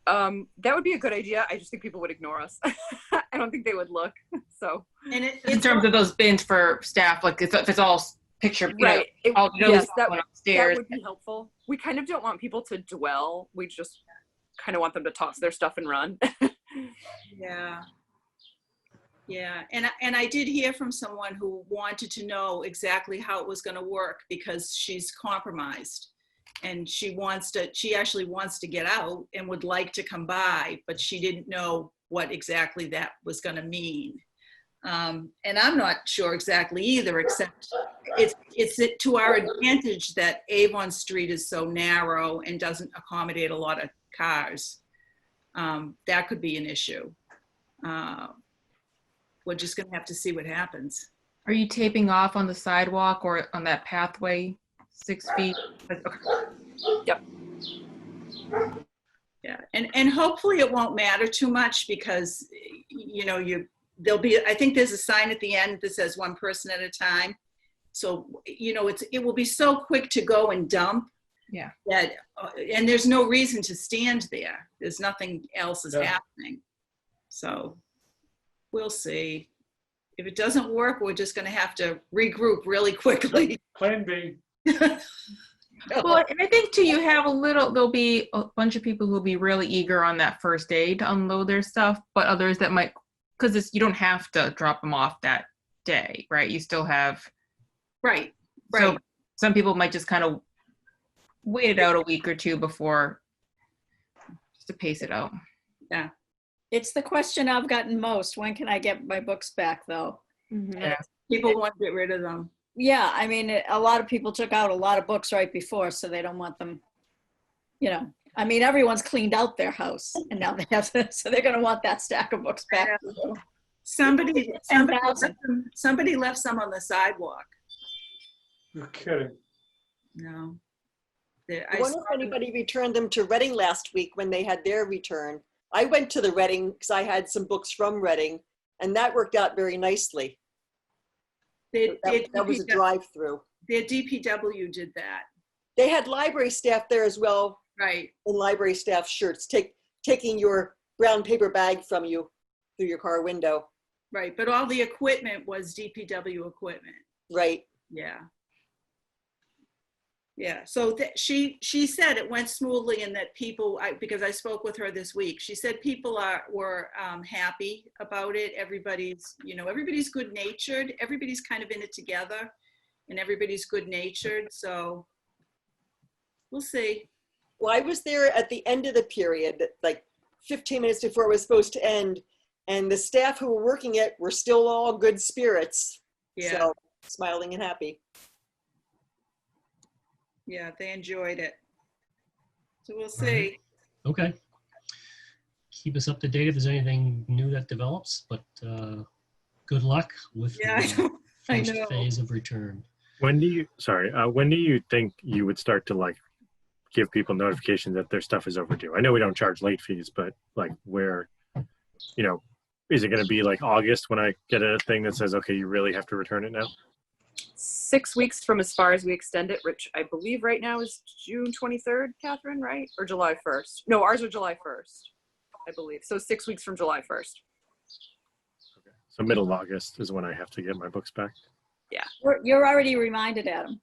That would be a good idea. I just think people would ignore us. I don't think they would look. So, and in terms of those bins for staff, if it's all picture, right? Yes, that would be helpful. We kind of don't want people to dwell. We just kind of want them to toss their stuff and run. Yeah, and I did hear from someone who wanted to know exactly how it was going to work because she's compromised. And she actually wants to get out and would like to come by, but she didn't know what exactly that was going to mean. And I'm not sure exactly either, except it's to our advantage that Avon Street is so narrow and doesn't accommodate a lot of cars. That could be an issue. We're just gonna have to see what happens. Are you taping off on the sidewalk or on that pathway 6 feet? Okay. Yep. Yeah, and hopefully it won't matter too much because, you know, there'll be, I think there's a sign at the end that says 1 person at a time. So, you know, it will be so quick to go and dump. Yeah. That, and there's no reason to stand there. There's nothing else is happening. So we'll see. If it doesn't work, we're just gonna have to regroup really quickly. Plan B. Well, and I think too, there'll be a bunch of people who'll be really eager on that first day to unload their stuff, but others that might, because you don't have to drop them off that day, right? You still have. Right. So some people might just kind of wait it out a week or two before, just to pace it out. Yeah. It's the question I've gotten most. When can I get my books back, though? Yeah. People want to get rid of them. Yeah, I mean, a lot of people took out a lot of books right before, so they don't want them, you know. I mean, everyone's cleaned out their house, and now they have to, so they're going to want that stack of books back. Somebody 10,000. somebody left some on the sidewalk. You're kidding. No. I wonder if anybody returned them to Reading last week when they had their return. I went to the Reading because I had some books from Reading, and that worked out very nicely. That was a drive-through. Their DPW did that. They had library staff there as well. Right. In library staff shirts, taking your brown paper bag from you through your car window. Right, but all the equipment was DPW equipment. Right. Yeah. Yeah, so she said it went smoothly and that people, because I spoke with her this week, she said people were happy about it. Everybody's good natured. Everybody's kind of in it together and everybody's good natured. So we'll see. Well, I was there at the end of the period, like 15 minutes before it was supposed to end. And the staff who were working it were still all good spirits. Yeah. So smiling and happy. Yeah, they enjoyed it. So we'll see. Okay. Keep us up to date if there's anything new that develops, but good luck with the first phase of return. When do you think you would start to like give people notification that their stuff is overdue? I know we don't charge late fees, but like where, you know, is it going to be like August when I get a thing that says, okay, you really have to return it now? 6 weeks from as far as we extend it, which I believe right now is June 23rd, Catherine, right? Or July 1st? No, ours are July 1st, I believe. So 6 weeks from July 1st. Okay. So middle of August is when I have to get my books back. Yeah. You're already reminded, Adam.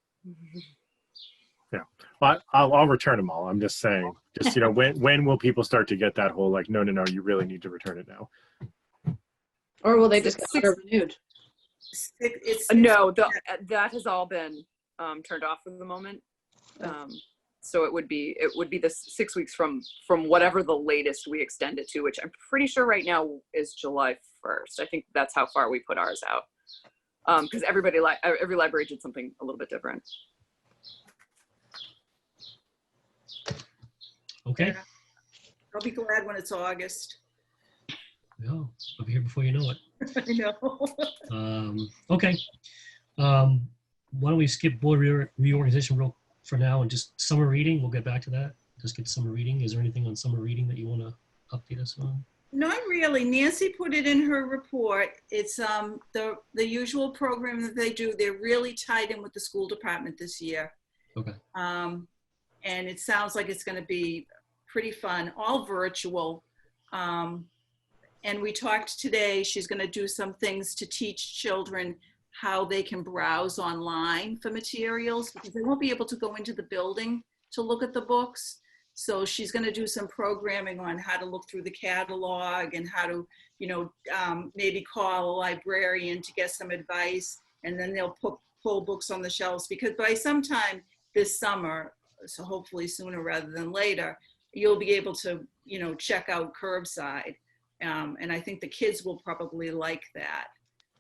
Yeah. Well, I'll return them all. I'm just saying, just, you know, when will people start to get that whole like, no, you really need to return it now? Or will they just get renewed? No, that has all been turned off for the moment. So it would be the 6 weeks from whatever the latest we extend it to, which I'm pretty sure right now is July 1st. I think that's how far we put ours out. Because every library did something a little bit different. Okay. I'll be glad when it's August. Yeah, I'll be here before you know it. I know. Okay. Why don't we skip board reorganization for now and just summer reading? We'll get back to that. Just get summer reading. Is there anything on summer reading that you want to update us on? Not really. Nancy put it in her report. It's the usual program that they do. They're really tied in with the school department this year. Okay. And it sounds like it's going to be pretty fun, all virtual. And we talked today, she's going to do some things to teach children how they can browse online for materials because they won't be able to go into the building to look at the books. So she's going to do some programming on how to look through the catalog and how to, you know, maybe call a librarian to get some advice, and then they'll pull books on the shelves because by sometime this summer, so hopefully sooner rather than later, you'll be able to, you know, check out curbside. And I think the kids will probably like that.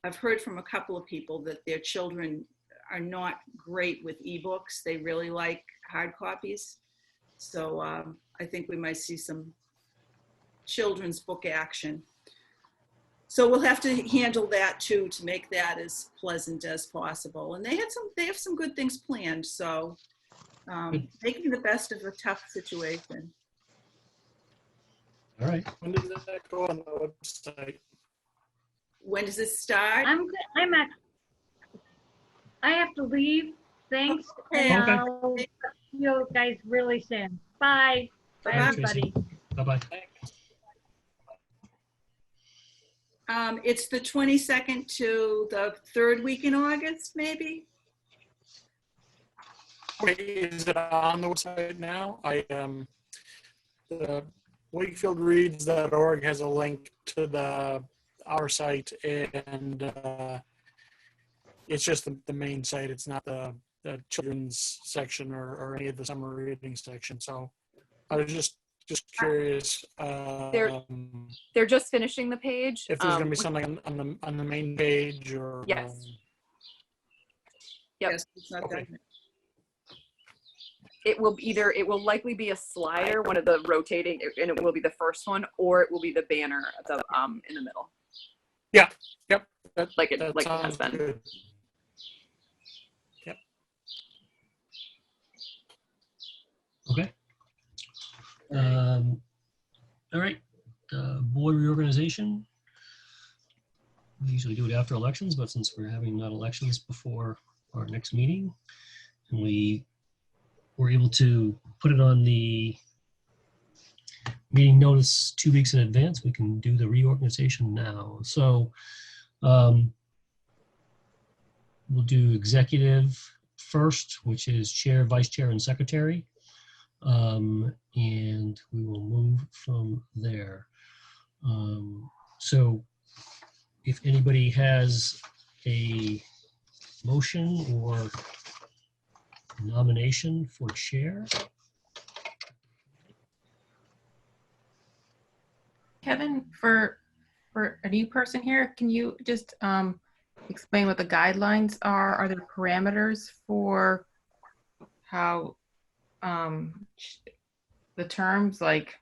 I've heard from a couple of people that their children are not great with ebooks. They really like hard copies. So I think we might see some children's book action. So we'll have to handle that too, to make that as pleasant as possible. And they have some good things planned. So making the best of a tough situation. All right. When does that go on the website? When does it start? I have to leave. Thanks. Okay. And I'll see you guys really soon. Bye. Bye, Bye, everybody. Bye-bye. It's the 22nd to the 3rd week in August, maybe? Wait, is it on the website now? The wakefieldreads.org has a link to our site, and it's just the main site. It's not the children's section or any of the summer reading section. So I was just curious. They're just finishing the page. If there's going to be something on the main page, or Yes. Yep. Yes, it's not Okay. done. It will likely be a slider, one of the rotating, and it will be the first one, or it will be the banner in the middle. Yeah. Yep. Like it has sounds been. good. Yep. Okay. All right. Board reorganization. We usually do it after elections, but since we're having not elections before our next meeting, and we were able to put it on the meeting notice 2 weeks in advance, we can do the reorganization now. So we'll do executive first, which is chair, vice chair, and secretary. And we will move from there. So if anybody has a motion or nomination for chair. Kevin, for a new person here, can you just explain what the guidelines are? Are there parameters for how the terms, like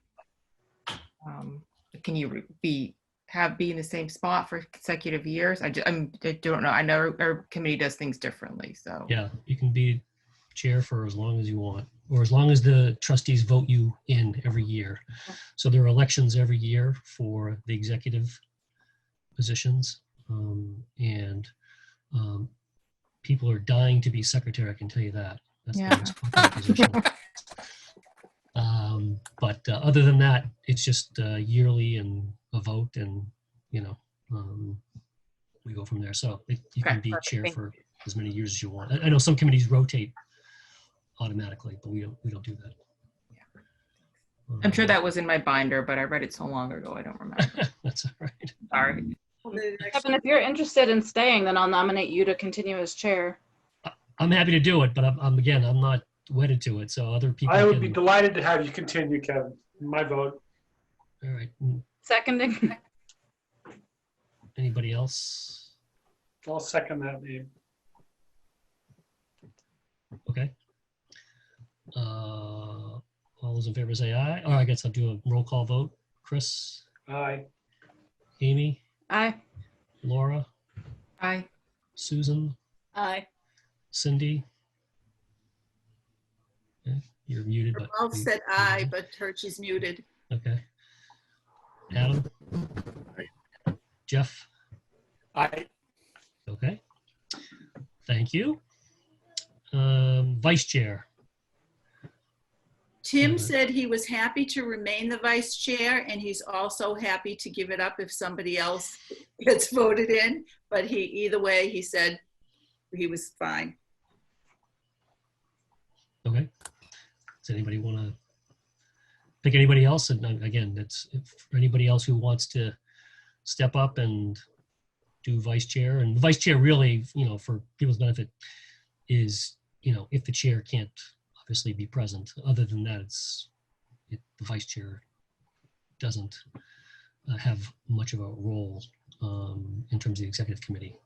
can you be in the same spot for consecutive years? I don't know. I know our committee does things differently, so. Yeah, you can be chair for as long as you want, or as long as the trustees vote you in every year. So there are elections every year for the executive positions, and people are dying to be secretary, I can tell you that. That's the most popular position. But other than that, it's just yearly and a vote, and we go from there. So you can be chair for as many years as you want. I know some committees rotate automatically, but we don't do that. I'm sure that was in my binder, but I read it so long ago, I don't remember. That's all right. Sorry. Kevin, if you're interested in staying, then I'll nominate you to continue as chair. I'm happy to do it, but I'm not wedded to it. So other people. I would be delighted to have you continue, Kevin. My vote. All right. Seconding. Anybody else? I'll second that name. Okay. All those in favor say aye. Oh, I guess I'll do a roll call vote. Chris? Aye. Amy? Aye. Laura? Aye. Susan? Aye. Cindy? Okay, you're muted. But Ralph said aye, but Turchie's muted. Okay. Adam? Jeff? Aye. Okay. Thank you. Vice chair. Tim said he was happy to remain the vice chair, and he's also happy to give it up if somebody else gets voted in. But either way, he said he was fine. Okay. Does anybody want to pick anybody else? And again, it's for anybody else who wants to step up and do vice chair. And the vice chair really, for people's benefit is, if the chair can't obviously be present. Other than that, the vice chair doesn't have much of a role. in terms of the executive committee.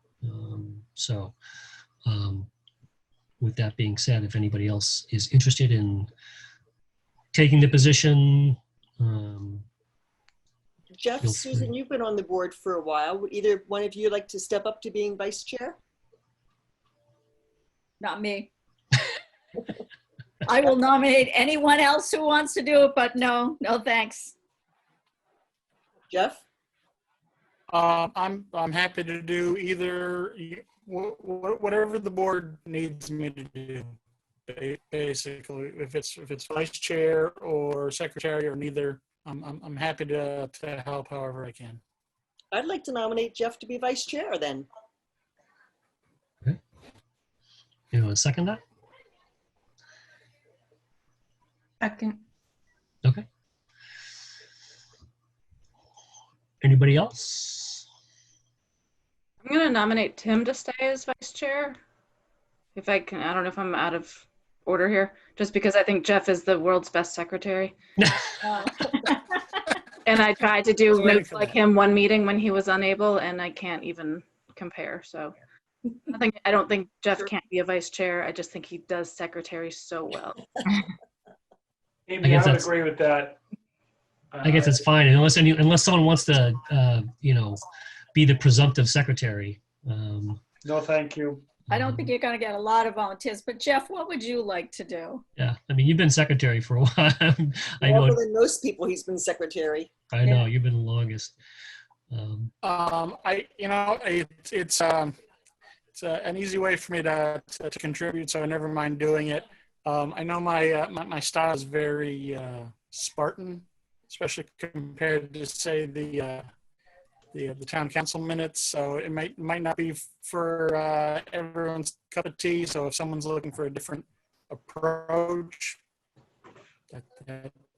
With that being said, if anybody else is interested in taking the position, Jeff, feel Susan, free. you've been on the board for a while. Would either one of you like to step up to being vice chair? Not me. I will nominate anyone else who wants to do it, but no thanks. Jeff? I'm happy to do either, whatever the board needs me to do. Basically, if it's vice chair or secretary or neither, I'm happy to help however I can. I'd like to nominate Jeff to be vice chair then. Okay. You want to second that? Second. Okay. Anybody else? I'm going to nominate Tim to stay as vice chair. If I can, I don't know if I'm out of order here, just because I think Jeff is the world's best secretary. And I tried to do notes like him one meeting when he was unable, and I can't even compare. So I don't think Jeff can't be a vice chair. I just think he does secretary so well. Amy, I would agree with that. I guess it's fine unless someone wants to, be the presumptive secretary. No, thank you. I don't think you're going to get a lot of volunteers, but Jeff, what would you like to do? Yeah, I mean, you've been secretary for a while. I know. Longer than most people, he's been secretary. I know you've been the longest. It's an easy way for me to contribute, so I never mind doing it. I know my style is very Spartan, especially compared to, say, the town council minutes. So it might not be for everyone's cup of tea. So if someone's looking for a different approach,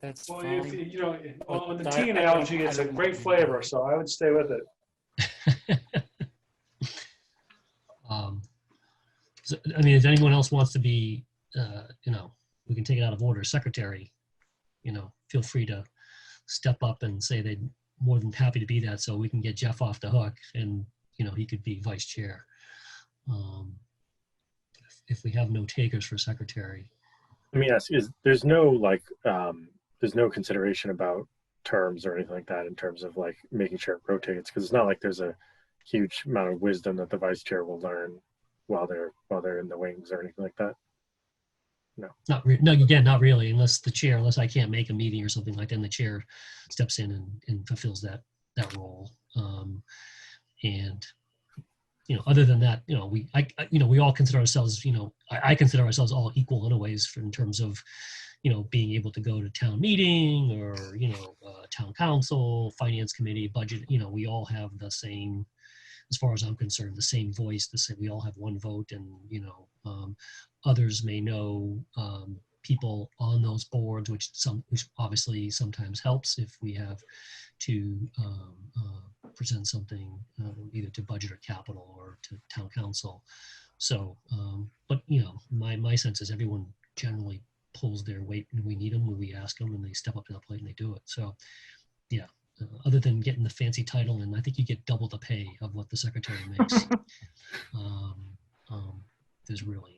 that's Well, fine. on the tea analogy, it's a great flavor, so I would stay with it. If anyone else wants to be, we can take it out of order, secretary, feel free to step up and say they'd more than happy to be that, so we can get Jeff off the hook and, he could be vice chair. If we have no takers for secretary. Let me ask, there's no consideration about terms or anything like that in terms of like making sure it rotates, because it's not like there's a huge amount of wisdom that the vice chair will learn while they're in the wings or anything like that. Not really, unless I can't make a meeting or something like that, then the chair steps in and fulfills that role. Other than that, we all consider ourselves, I consider ourselves all equal in a ways in terms of, being able to go to town meeting or, town council, finance committee, budget, we all have the same, as far as I'm concerned, the same voice, we all have one vote, and, others may know people on those boards, which obviously sometimes helps if we have to present something either to budget or capital or to town council. So, but my sense is everyone generally pulls their weight when we need them, when we ask them, and they step up to the plate and they do it. So, yeah. Other than getting the fancy title, and I think you get double the pay of what the secretary makes. There's really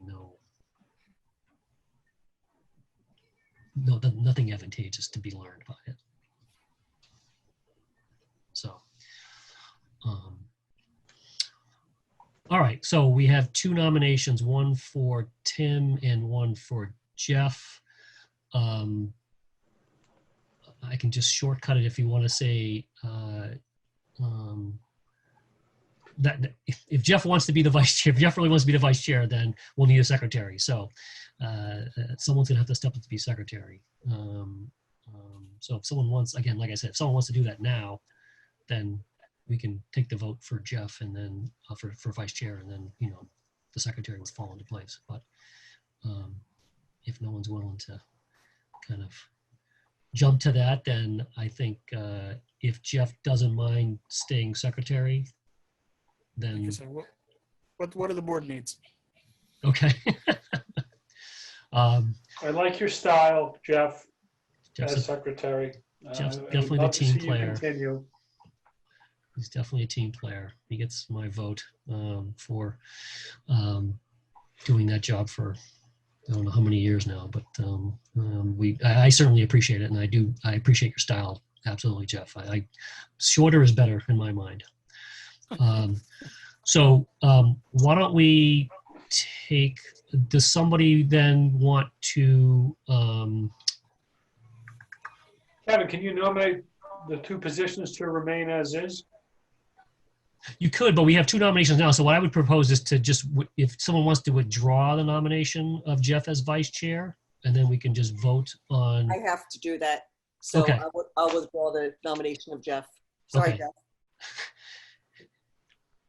nothing advantageous to be learned by it. So, all right. So we have two nominations, one for Tim and one for Jeff. I can just shortcut it if you want to say that if Jeff wants to be the vice chair, if Jeff really wants to be the vice chair, then we'll need a secretary. So someone's gonna have to step up to be secretary. So if someone wants, again, like I said, if someone wants to do that now, then we can take the vote for Jeff and then for vice chair, and then the secretary would fall into place. But if no one's willing to kind of jump to that, then I think if Jeff doesn't mind staying secretary, then what do the board needs? Okay. I like your style, Jeff, Jeff's as secretary. Jeff's I would definitely the love to team see you player. continue. He's definitely a team player. He gets my vote for doing that job for I don't know how many years now, but I certainly appreciate it, and I appreciate your style. Absolutely, Jeff. Shorter is better in my mind. So why don't we take? Does somebody then want to? Kevin, can you nominate the two positions to remain as is? You could, but we have two nominations now. So what I would propose is to just, if someone wants to withdraw the nomination of Jeff as vice chair, and then we can just vote on. I have to do that. So Okay. I'll withdraw the nomination of Jeff. Sorry, Okay. Jeff.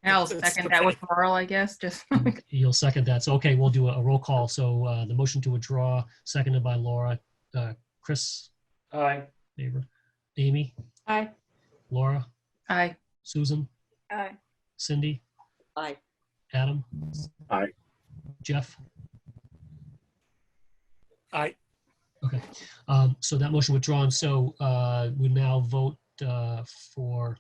I'll It's second okay. that with Laurel, I guess, just. You'll second that. So, okay, we'll do a roll call. So the motion to withdraw, seconded by Laura. Chris, Aye. favor. Amy, Aye. Laura, Aye. Susan, Aye. Cindy, Aye. Adam, Aye. Jeff. Aye. Okay, so that motion withdrawn. So we now vote for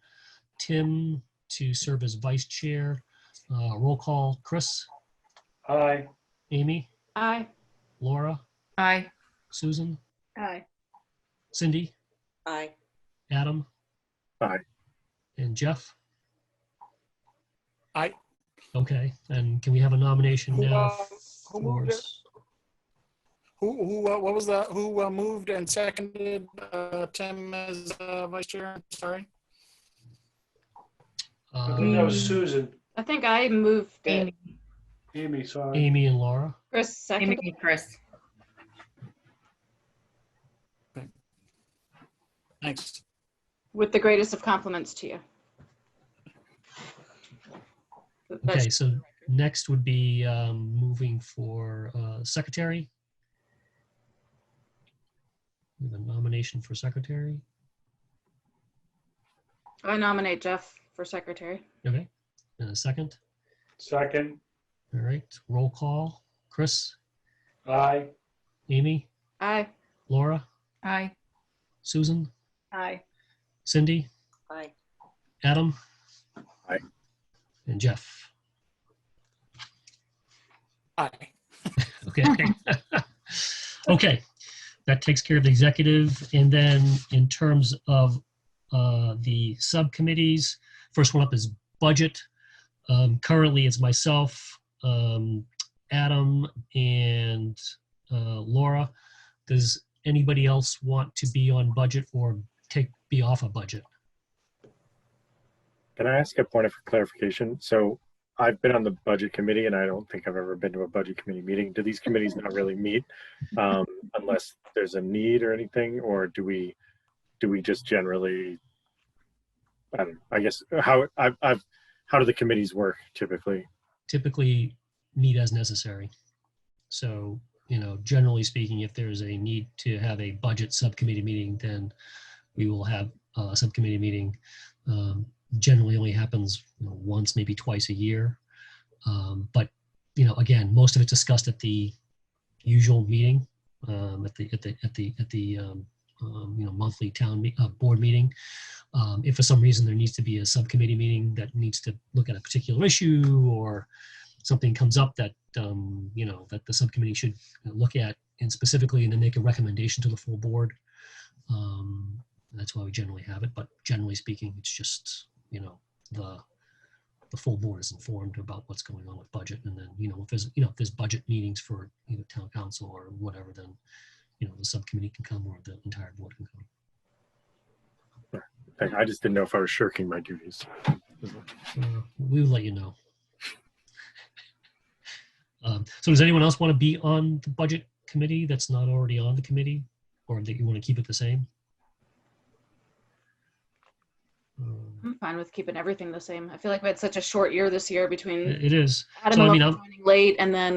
Tim to serve as vice chair. Roll call, Chris, Aye. Amy, Aye. Laura, Aye. Susan, Aye. Cindy, Aye. Adam. Aye. And Jeff. Aye. Okay, and can we have a nomination now Who for, moved it? What was that? Who moved and seconded Tim as vice chair? Sorry. I think that was Susan. I think I moved it. Amy. Amy, sorry. Amy and Laura? Chris second. Amy and Chris. Thanks. With the greatest of compliments to you. Okay, so next would be moving for secretary. We have a nomination for secretary. I nominate Jeff for secretary. Okay, and a second. Second. All right, roll call. Chris, Aye. Amy, Aye. Laura, Aye. Susan, Aye. Cindy, Aye. Adam. Aye. And Jeff. Aye. Okay. Okay, that takes care of the executive. And then in terms of the subcommittees, first one up is budget. Currently it's myself, Adam, and Laura. Does anybody else want to be on budget or be off a budget? Can I ask a point of clarification? So I've been on the budget committee and I don't think I've ever been to a budget committee meeting. Do these committees not really meet unless there's a need or anything? Or do we just generally, I don't know, I guess, how do the committees work typically? Typically meet as necessary. So, generally speaking, if there's a need to have a budget subcommittee meeting, then we will have a subcommittee meeting. Generally only happens once, maybe twice a year. But again, most of it's discussed at the usual meeting, at the monthly board meting. If for some reason there needs to be a subcommittee meeting that needs to look at a particular issue, or something comes up that that the subcommittee should look at, and specifically, and then make a recommendation to the full board. That's why we generally have it. But generally speaking, it's just the full board is informed about what's going on with budget, and then if there's budget meetings for either town council or whatever, then the subcommittee can come, or the entire board can come. I just didn't know if I was shirking my duties. We will let you know. So does anyone else want to be on the budget committee that's not already on the committee, or that you want to keep it the same? I'm fine with keeping everything the same. I feel like we had such a short year this year between It is. Adam So, and I mean, Laura joining late, and then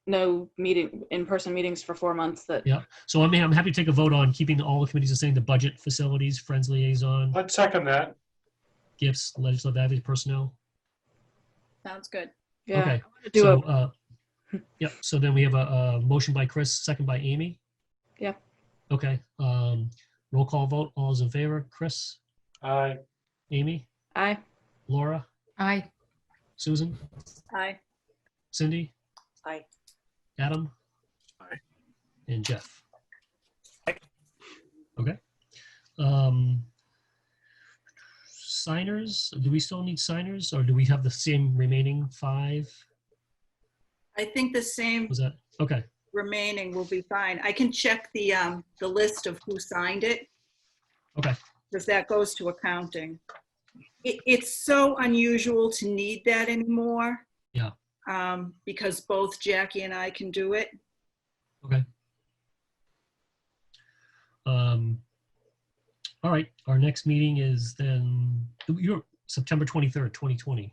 no in-person meetings for 4 months. That Yeah. So I'm happy to take a vote on keeping all the committees the same: the budget, facilities, friends liaison, I'd second that. gifts, legislative advocacy, personnel. Sounds good. yeah. Okay. I want to do So, yep. So then we have a motion by Chris, second by Amy. Yeah. Okay. Roll call vote. All those in favor? Chris, Aye. Amy, Aye. Laura, Aye. Susan, Aye. Cindy, Aye. Adam, Aye. and Jeff. Okay. Signers, do we still need signers, or do we have the same remaining 5? I think the same Was that, okay, remaining will be fine. I can check the list of who signed it, okay. because that goes to accounting. It's so unusual to need that anymore. Yeah. Because both Jackie and I can do it. Okay. All right, our next meeting is then, September 23rd, 2020.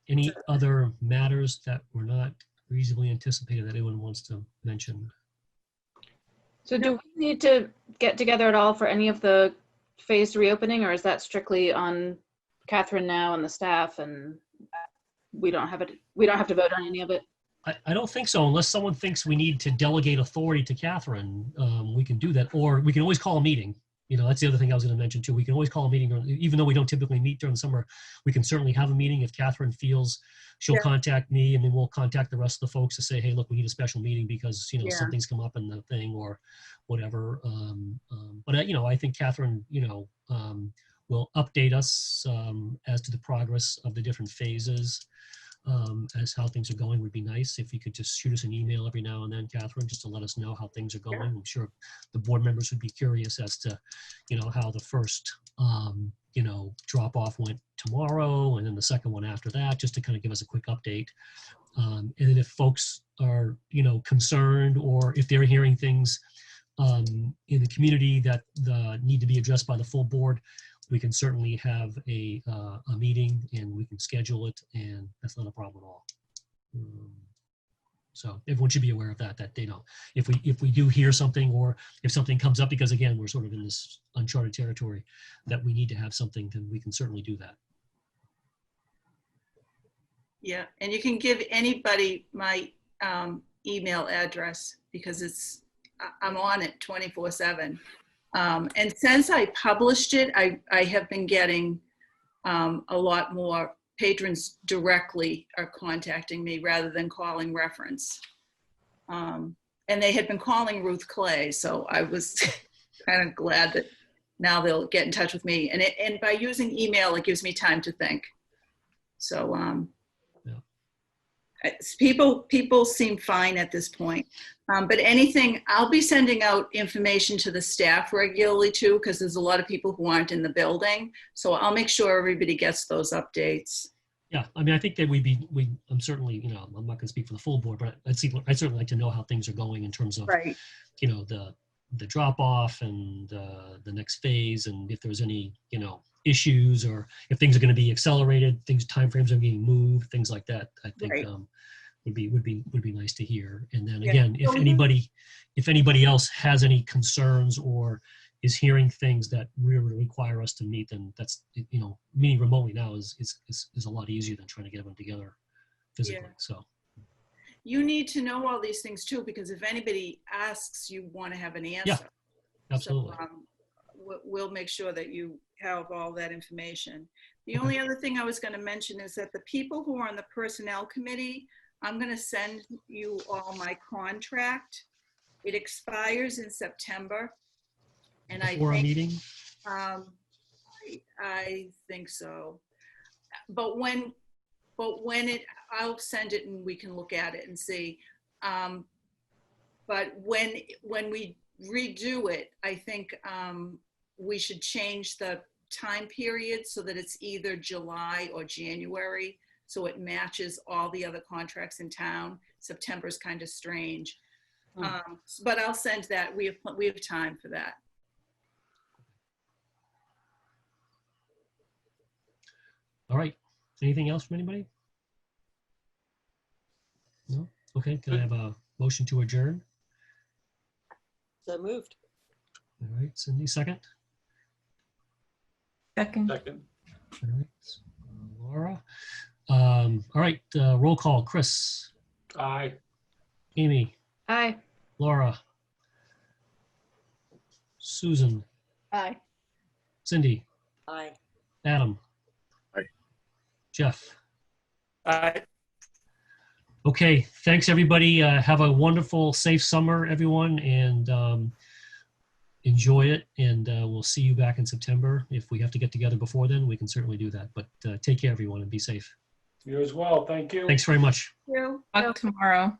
Any other matters that were not reasonably anticipated that anyone wants to mention? So do we need to get together at all for any of the phased reopening, or is that strictly on Catherine now and the staff, and we don't have to vote on any of it? I don't think so, unless someone thinks we need to delegate authority to Catherine. We can do that, or we can always call a meeting. You know, that's the other thing I was going to mention too. We can always call a meeting, even though we don't typically meet during the summer. We can certainly have a meeting if Catherine feels she'll contact me, and then we'll contact the rest of the folks to say, hey, look, we need a special meeting because, you know, something's come up in the thing or whatever. But, you know, I think Catherine, you know, will update us as to the progress of the different phases. As how things are going would be nice if you could just shoot us an email every now and then, Catherine, just to let us know how things are going. I'm sure the board members would be curious as to, you know, how the first, you know, drop off went tomorrow, and then the second one after that, just to kind of give us a quick update. And then if folks are, you know, concerned, or if they're hearing things in the community that need to be addressed by the full board, we can certainly have a meeting and we can schedule it, and that's not a problem at all. So everyone should be aware of that they know if we do hear something, or if something comes up, because again, we're sort of in this uncharted territory, that we need to have something, then we can certainly do that. Yeah, and you can give anybody my email address, because I'm on it 24/7. And since I published it, I have been getting a lot more patrons directly are contacting me rather than calling reference. And they had been calling Ruth Clay, so I was kind of glad that now they'll get in touch with me. And by using email, it gives me time to think. So people seem fine at this point. But anything, I'll be sending out information to the staff regularly too, because there's a lot of people who aren't in the building. So I'll make sure everybody gets those updates. Yeah, I mean, I think that I'm certainly, you know, I'm not going to speak for the full board, but I'd certainly like to know how things are going in terms of, Right. you know, the drop off and the next phase, and if there's any, you know, issues, or if things are going to be accelerated, timeframes are being moved, things like that. I think Right. would be nice to hear. And then again, if anybody else has any concerns or is hearing things that really require us to meet, then that's, you know, meeting remotely now is a lot easier than trying to get everyone together physically. Yeah. So You need to know all these things too, because if anybody asks, you want to have an answer. Yeah, absolutely. So, we'll make sure that you have all that information. The only other thing I was going to mention is that the people who are on the personnel committee, I'm going to send you all my contract. It expires in September. And Before I think, a meeting? I think so. But when I'll send it and we can look at it and see. But when we redo it, I think we should change the time period so that it's either July or January, so it matches all the other contracts in town. September's kind of strange. But I'll send that. We have time for that. All right. Anything else from anybody? No? Okay. Can I have a motion to adjourn? So moved. All right. Cindy, second. Second. All right. Laura. All right. Roll call. Chris. Aye. Amy. Aye. Laura. Susan. Aye. Cindy, Aye. Adam. Aye. Jeff. I, Okay, thanks everybody. Have a wonderful, safe summer, everyone, and enjoy it. And we'll see you back in September. If we have to get together before then, we can certainly do that. But take care, everyone, and be safe. You as well. Thank you. Thanks very much. You. Talk tomorrow.